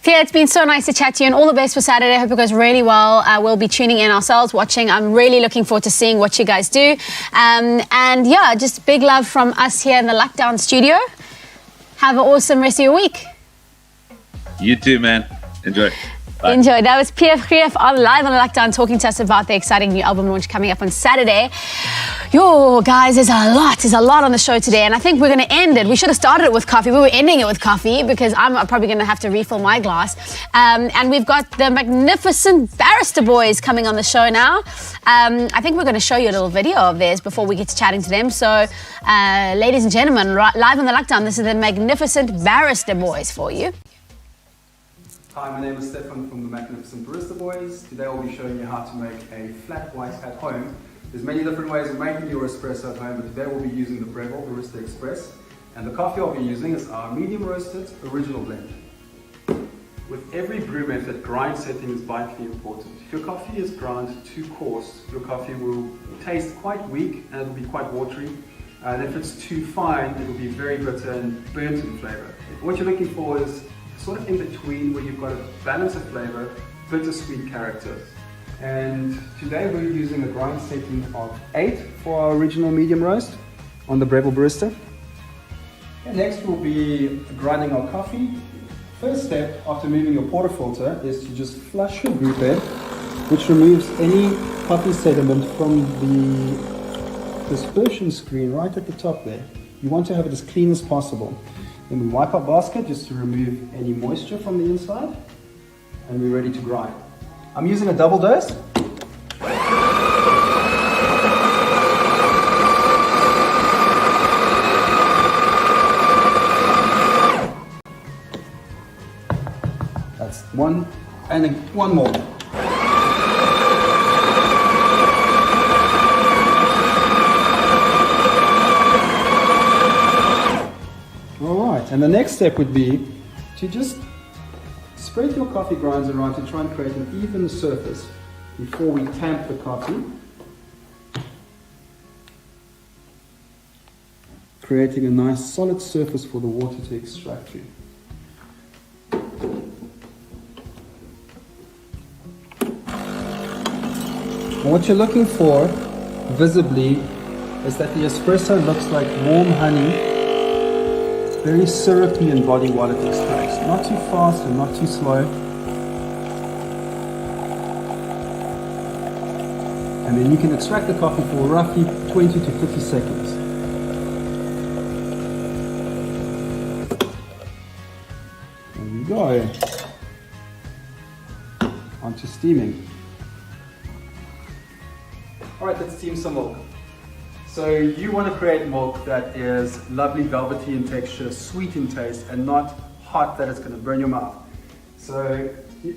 Pierre, it's been so nice to chat to you, and all the best for Saturday. I hope it goes really well. We'll be tuning in ourselves, watching. I'm really looking forward to seeing what you guys do. And yeah, just big love from us here in the Lockdown studio. Have an awesome rest of your week.
You too, man. Enjoy. Bye.
Enjoy. That was PF Grief live on the Lockdown talking to us about the exciting new album launch coming up on Saturday. Yo, guys, there's a lot on the show today, and I think we're going to end it. We should have started it with coffee. We were ending it with coffee because I'm probably going to have to refill my glass. And we've got the Magnificent Barista Boys coming on the show now. I think we're going to show you a little video of theirs before we get to chatting to them. So, ladies and gentlemen, live on the Lockdown, this is the Magnificent Barista Boys for you.
Hi, my name is Stefan from the Magnificent Barista Boys. Today I'll be showing you how to make a flat white at home. There's many different ways of making your espresso at home, but today we'll be using the Breville Barista Express. And the coffee I'll be using is our medium roasted original blend. With every brew method, grind setting is vitally important. If your coffee is ground too coarse, your coffee will taste quite weak and it'll be quite watery. And if it's too fine, it will be very bitter and burnt in flavor. What you're looking for is sort of in between, where you've got a balance of flavor, bittersweet character. And today we're using a grind setting of 8 for our original medium roast on the Breville Barista. And next we'll be grinding our coffee. First step after moving your portafilter is to just flush your brew bed, which removes any coffee sediment from the dispersion screen right at the top there. You want to have it as clean as possible. Then we wipe our basket just to remove any moisture from the inside, and we're ready to grind. I'm using a double dose. That's one, and then one more. Alright, and the next step would be to just spread your coffee grinds around to try and create an even surface before we tamp the coffee, creating a nice solid surface for the water to extract through. And what you're looking for visibly is that the espresso looks like warm honey, very syrupy in body while it extracts. Not too fast and not too slow. And then you can extract the coffee for roughly 20 to 50 seconds. There we go. Onto steaming. Alright, let's steam some milk. So you want to create milk that is lovely velvety in texture, sweet in taste, and not hot that it's going to burn your mouth. So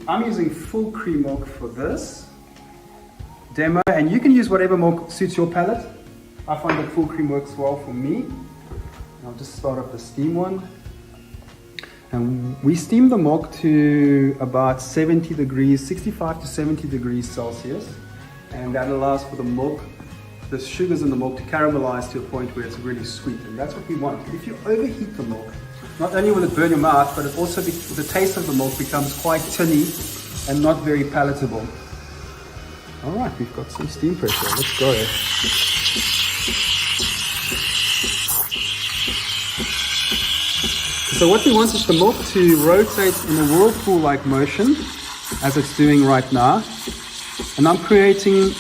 I'm using full cream milk for this demo, and you can use whatever milk suits your palate. I find that full cream works well for me. I'll just start up the steam one. And we steam the milk to about 70 degrees, 65 to 70 degrees Celsius, and that allows for the milk, the sugars in the milk, to caramelize to a point where it's really sweet, and that's what we want. If you overheat the milk, not only will it burn your mouth, but it also the taste of the milk becomes quite tinny and not very palatable. All right, we've got some steam pressure. Let's go. So what we want is the milk to rotate in a whirlpool-like motion, as it's doing right now. And I'm creating,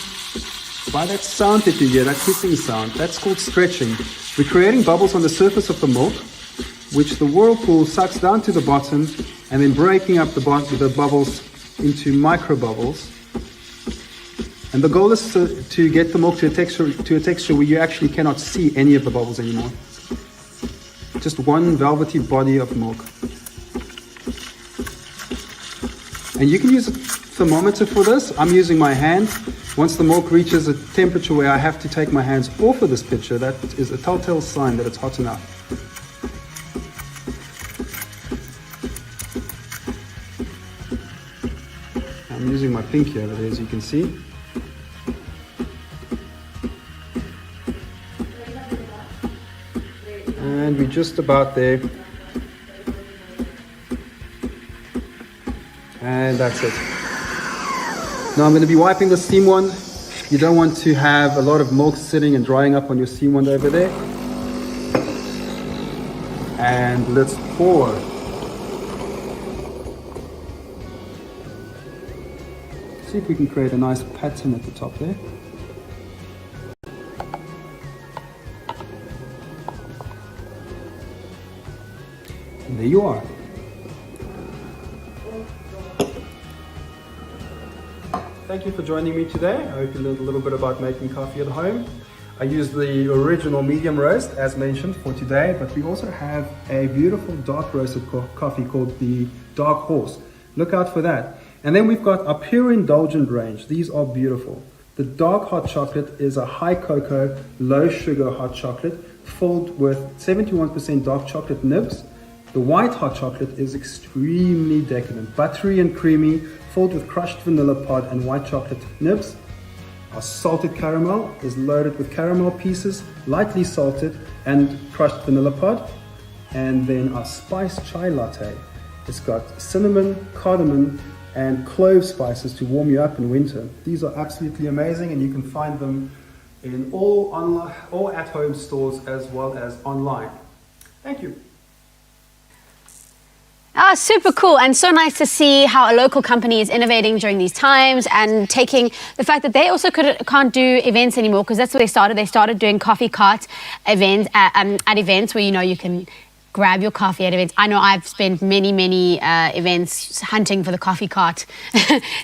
by that sound that you hear, that hissing sound, that's called stretching. We're creating bubbles on the surface of the milk, which the whirlpool sucks down to the bottom, and then breaking up the bubbles into micro bubbles. And the goal is to get the milk to a texture where you actually cannot see any of the bubbles anymore. Just one velvety body of milk. And you can use a thermometer for this. I'm using my hand. Once the milk reaches a temperature where I have to take my hands off of this pitcher, that is a telltale sign that it's hot enough. I'm using my pinky over there, as you can see. And we're just about there. And that's it. Now I'm going to be wiping the steam one. You don't want to have a lot of milk sitting and drying up on your steam one over there. And let's pour. See if we can create a nice pattern at the top there. And there you are. Thank you for joining me today. I hope you learned a little bit about making coffee at home. I used the original medium roast as mentioned for today, but we also have a beautiful dark roasted coffee called the Dark Horse. Look out for that. And then we've got our pure indulgent range. These are beautiful. The dark hot chocolate is a high cocoa, low sugar hot chocolate filled with 71% dark chocolate nibs. The white hot chocolate is extremely decadent, buttery and creamy, filled with crushed vanilla pod and white chocolate nibs. Our salted caramel is loaded with caramel pieces, lightly salted and crushed vanilla pod. And then our spiced chai latte. It's got cinnamon, cardamom, and clove spices to warm you up in winter. These are absolutely amazing, and you can find them in all online, all at-home stores as well as online. Thank you.
Ah, super cool, and so nice to see how a local company is innovating during these times and taking the fact that they also can't do events anymore, because that's what they started. They started doing coffee cart events at events where you can grab your coffee at events. I know I've spent many events hunting for the coffee cart.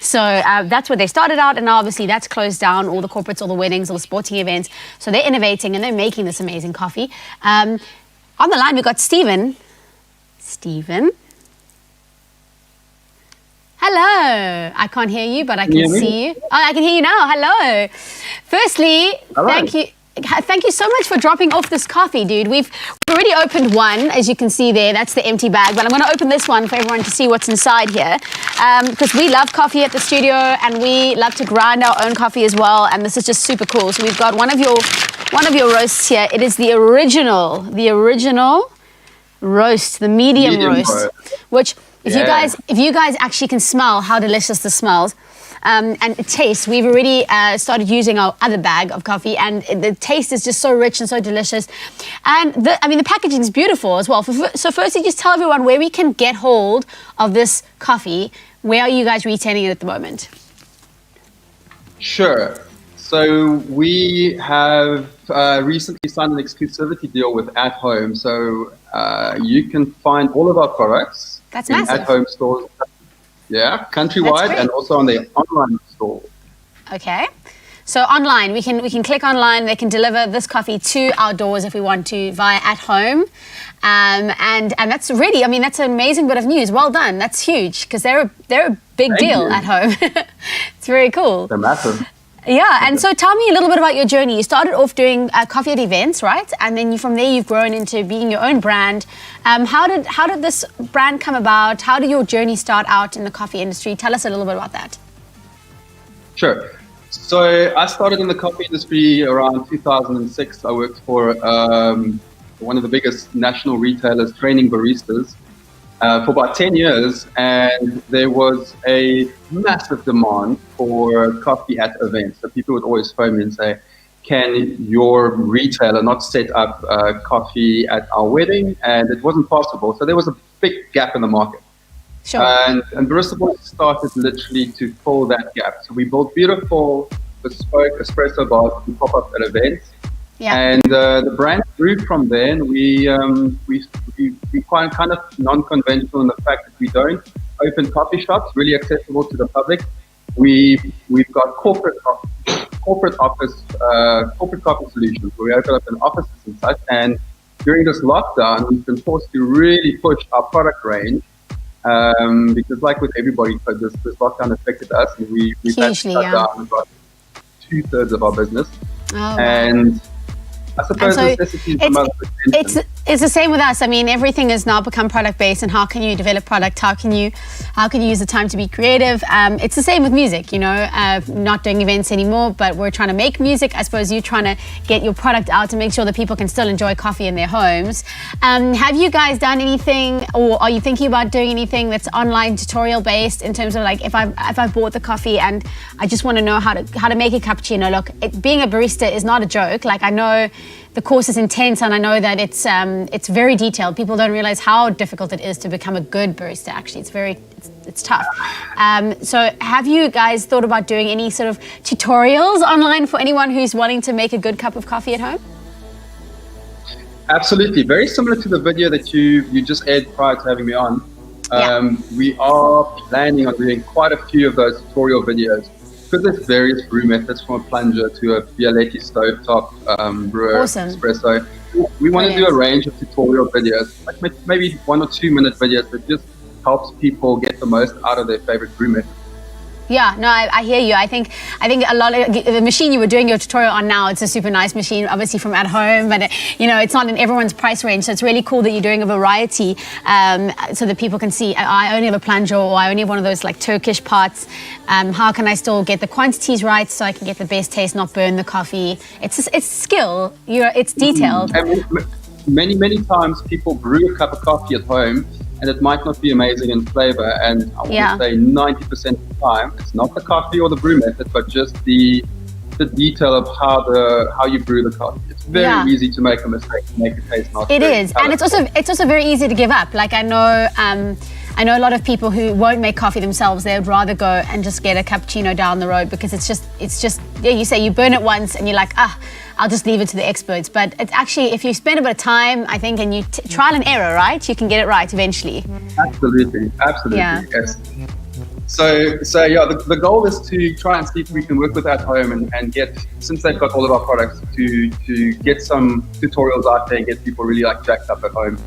So that's where they started out, and now obviously that's closed down, all the corporates, all the weddings, all the sporting events. So they're innovating and they're making this amazing coffee. On the line, we've got Stephen. Stephen? Hello. I can't hear you, but I can see you. Oh, I can hear you now. Hello. Firstly, thank you so much for dropping off this coffee, dude. We've already opened one, as you can see there. That's the empty bag, but I'm going to open this one for everyone to see what's inside here, because we love coffee at the studio and we love to grind our own coffee as well. And this is just super cool. So we've got one of your roasts here. It is the original roast, the medium roast, which if you guys actually can smell how delicious this smells. And it tastes, we've already started using our other bag of coffee, and the taste is just so rich and so delicious. And the packaging is beautiful as well. So firstly, just tell everyone where we can get hold of this coffee. Where are you guys retailing it at the moment?
Sure. So we have recently signed an exclusivity deal with At Home. So you can find all of our products in At Home stores. Yeah, countrywide and also on the online store. Okay.
So online, we can click online. They can deliver this coffee to our doors if we want to via At Home. And that's really, that's an amazing bit of news. Well done. That's huge, because they're a big deal at home. It's very cool.
They're massive.
Yeah, and so tell me a little bit about your journey. You started off doing coffee at events, right? And then from there you've grown into being your own brand. How did this brand come about? How did your journey start out in the coffee industry? Tell us a little bit about that.
Sure. So I started in the coffee industry around 2006. I worked for one of the biggest national retailers training baristas for about 10 years, and there was a massive demand for coffee at events. So people would always phone me and say, can your retailer not set up coffee at our wedding? And it wasn't possible. So there was a big gap in the market.
Sure.
And Barista Boys started literally to fill that gap. So we built beautiful bespoke espresso bars to pop up at events. Yeah. And the brand grew from there, and we quite kind of non-conventional in the fact that we don't open coffee shops, really accessible to the public. We've got corporate coffee solutions where we open up in offices and such. And during this lockdown, we've been forced to really push our product range because, like with everybody, this lockdown affected us, and we've had to shut down about 2/3 of our business.
Oh,
and
wow.
I suppose
it's the same with us. Everything has now become product based, and how can you develop product? How can you use the time to be creative? It's the same with music, not doing events anymore, but we're trying to make music. I suppose you're trying to get your product out to make sure that people can still enjoy coffee in their homes. Have you guys done anything, or are you thinking about doing anything that's online tutorial based in terms of like if I bought the coffee and I just want to know how to make a cappuccino? Look, being a barista is not a joke. Like, I know the course is intense, and I know that it's it's very detailed. People don't realize how difficult it is to become a good barista. Actually, it's tough. So have you guys thought about doing any sort of tutorials online for anyone who's wanting to make a good cup of coffee at home?
Absolutely. Very similar to the video that you just aired prior to having me on. We are planning on doing quite a few of those tutorial videos because there's various brew methods from a plunger to a Bialetti stovetop brewer, espresso. We want to do a range of tutorial videos, like maybe 1 or 2 minute videos that just helps people get the most out of their favorite brew method.
Yeah, no, I hear you. I think a lot of the machine you were doing your tutorial on now, it's a super nice machine, obviously from at home, but it's not in everyone's price range. So it's really cool that you're doing a variety, so that people can see. I only have a plunger, or I only have one of those like Turkish pots. How can I still get the quantities right so I can get the best taste, not burn the coffee? It's skill. It's detailed.
And many times people brew a cup of coffee at home, and it might not be amazing in flavor. And I want to say 90% of the time, it's not the coffee or the brew method, but just the detail of how you brew the coffee. It's very easy to make a mistake, to make it taste not.
It is, and it's also very easy to give up. Like I know a lot of people who won't make coffee themselves. They would rather go and just get a cappuccino down the road because it's just you say you burn it once and you're like, I'll just leave it to the experts. But it's actually, if you spend a bit of time, I think, and you trial and error, right, you can get it right eventually.
Absolutely, yes. So the goal is to try and see if we can work with At Home and get, since they've got all of our products, to get some tutorials out there and get people really like jacked up at home.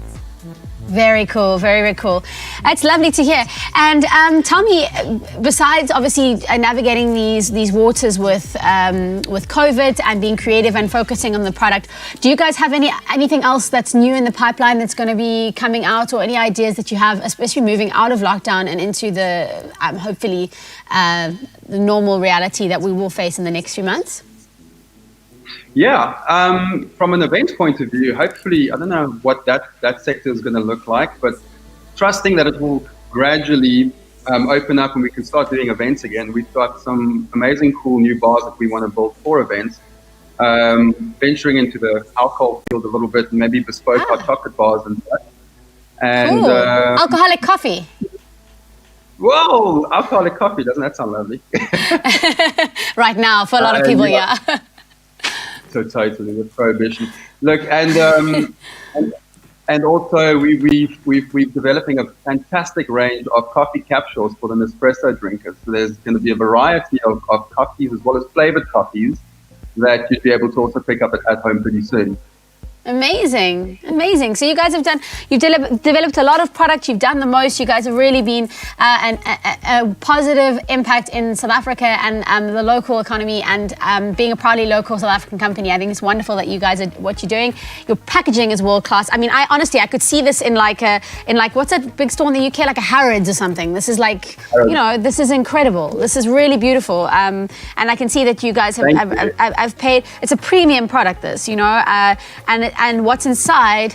Very cool, very, very cool. It's lovely to hear. And tell me, besides obviously navigating these waters with COVID and being creative and focusing on the product, do you guys have anything else that's new in the pipeline that's going to be coming out, or any ideas that you have, especially moving out of lockdown and into the hopefully the normal reality that we will face in the next few months?
Yeah, from an event point of view, hopefully, I don't know what that sector is going to look like, but trusting that it will gradually open up and we can start doing events again. We've got some amazing, cool new bars that we want to build for events, venturing into the alcohol field a little bit, and maybe bespoke hot chocolate bars and such. And
cool. Alcoholic coffee.
Whoa, alcoholic coffee, doesn't that sound lovely?
Right now, for a lot of people, yeah.
So totally with prohibition. Look, and also we're developing a fantastic range of coffee capsules for the Nespresso drinkers. So there's going to be a variety of coffees as well as flavored coffees that you'd be able to also pick up at home pretty soon.
Amazing. So you guys you've developed a lot of product. You've done the most. You guys have really been a positive impact in South Africa and the local economy, and being a proudly local South African company. I think it's wonderful that you guys are what you're doing. Your packaging is world class. I mean, I honestly could see this in like what's that big store in the UK, like a Harrods or something. This is like, this is incredible. This is really beautiful. And I can see that you guys have paid. It's a premium product. And what's inside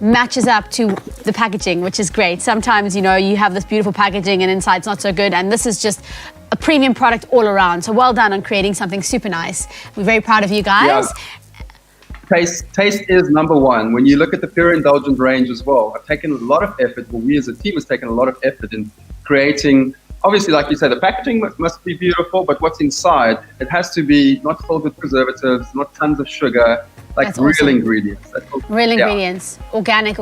matches up to the packaging, which is great. Sometimes, you have this beautiful packaging and inside it's not so good. And this is just a premium product all around. So well done on creating something super nice. We're very proud of you guys.
Yeah. Taste is number one. When you look at the Pure Indulgent range as well, I've taken a lot of effort. Well, we as a team has taken a lot of effort in creating. Obviously, like you said, the packaging must be beautiful, but what's inside, it has to be not filled with preservatives, not tons of sugar, like
That's
real
awesome.
Ingredients.
Real ingredients, organic.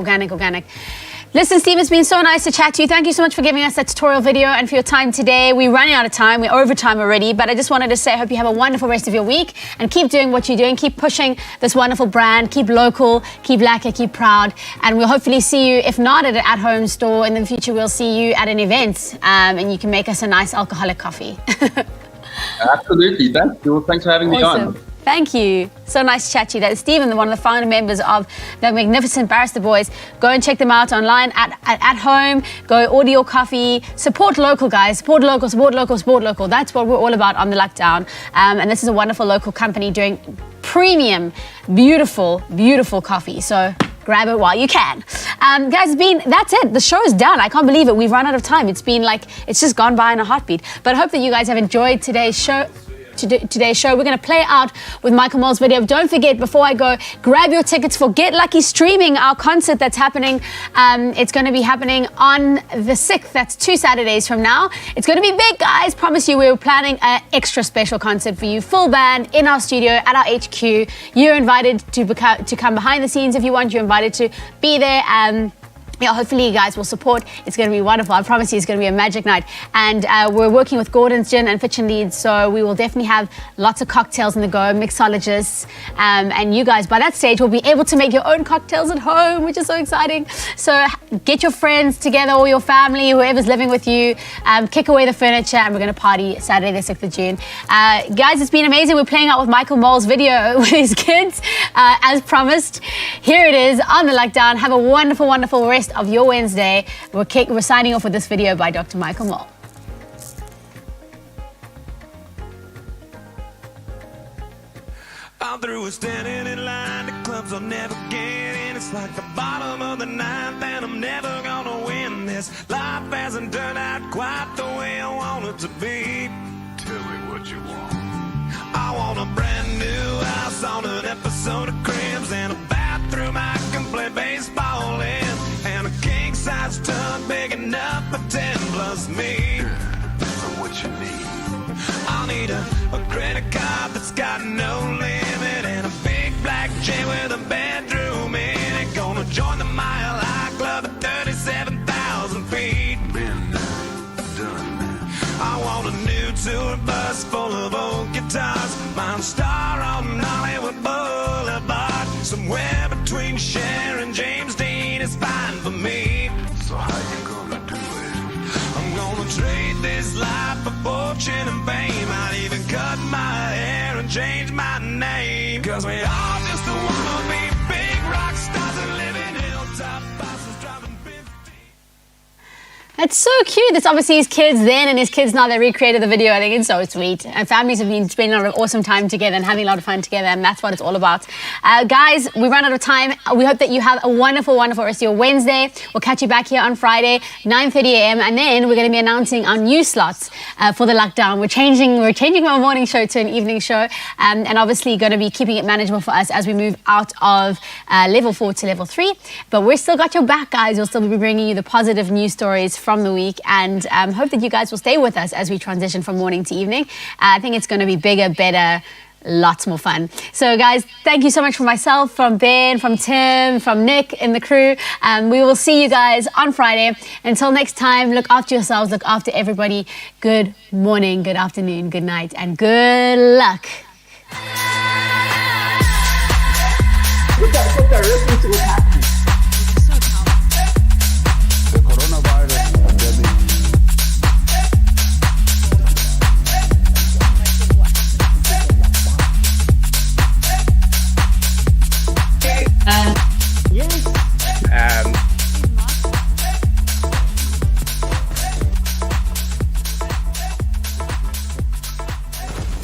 Listen, Steve, it's been so nice to chat to you. Thank you so much for giving us that tutorial video and for your time today. We're running out of time. We're over time already, but I just wanted to say I hope you have a wonderful rest of your week and keep doing what you're doing. Keep pushing this wonderful brand. Keep local, keep lacquer, keep proud. And we'll hopefully see you, if not at an at-home store, in the future we'll see you at an event and you can make us a nice alcoholic coffee.
Absolutely. Thanks for having me on.
Thank you. So nice to chat to you. That is Stephen, one of the founder members of the Magnificent Barista Boys. Go and check them out online at home. Go order your coffee. Support local, guys. Support local. That's what we're all about on the lockdown. And this is a wonderful local company doing premium, beautiful coffee. So grab it while you can. Guys, that's it. The show is done. I can't believe it. We've run out of time. It's just gone by in a heartbeat. But I hope that you guys have enjoyed today's show. today's show. We're going to play out with Michael Moll's video. Don't forget, before I go, grab your tickets for Get Lucky streaming, our concert that's happening. It's going to be happening on the 6th. That's 2 Saturdays from now. It's going to be big, guys. Promise you, we're planning an extra special concert for you. Full band in our studio at our HQ. You're invited to come behind the scenes if you want. You're invited to be there. Yeah, hopefully you guys will support. It's going to be wonderful. I promise you it's going to be a magic night. And we're working with Gordon's Gin and Fitch and Leeds, so we will definitely have lots of cocktails on the go, mixologists. And you guys, by that stage, will be able to make your own cocktails at home, which is so exciting. So get your friends together or your family, whoever's living with you. Kick away the furniture, and we're going to party Saturday the 6th of June. Guys, it's been amazing. We're playing out with Michael Moll's video with his kids, as promised. Here it is on the Lockdown. Have a wonderful, wonderful rest of your Wednesday. We're signing off with this video by Dr. Michael Moll.
I'm through with standing in line. The clubs I'll never get in. It's like the bottom of the ninth, and I'm never gonna win this. Life hasn't turned out quite the way I want it to be.
Tell me what you want.
I want a brand new house on an episode of Cribs, and a bathroom I can play baseball in, and a king-size tub big enough for 10 plus me.
So what you need?
I'll need a credit card that's got no limit, and a big black jet with a bedroom in it. Gonna join the Mile High Club at 37,000 feet.
Been done.
I want a new tour bus full of old guitars, Mine Star on Hollywood Boulevard. Somewhere between Cher and James Dean is fine for me.
So how you gonna do it?
I'm gonna trade this life for fortune and fame. I'd even cut my hair and change my name, 'cause we all just wanna be big rock stars and live in hilltop bosses driving 50.
That's so cute. That's obviously his kids then and his kids now. They recreated the video. I think it's so sweet. And families have been spending a lot of awesome time together and having a lot of fun together, and that's what it's all about. Guys, we run out of time. We hope that you have a wonderful, wonderful rest of your Wednesday. We'll catch you back here on Friday, 9:30 a.m. And then we're going to be announcing our new slots for the Lockdown. We're changing our morning show to an evening show, and obviously going to be keeping it manageable for us as we move out of level 4 to level 3. But we're still got your back, guys. We'll still be bringing you the positive news stories from the week, and hope that you guys will stay with us as we transition from morning to evening. I think it's going to be bigger, better, lots more fun. So guys, thank you so much from myself, from Ben, from Tim, from Nick and the crew. We will see you guys on Friday. Until next time, look after yourselves, look after everybody. Good morning, good afternoon, good night, and good luck.
Look at listening to what's happening.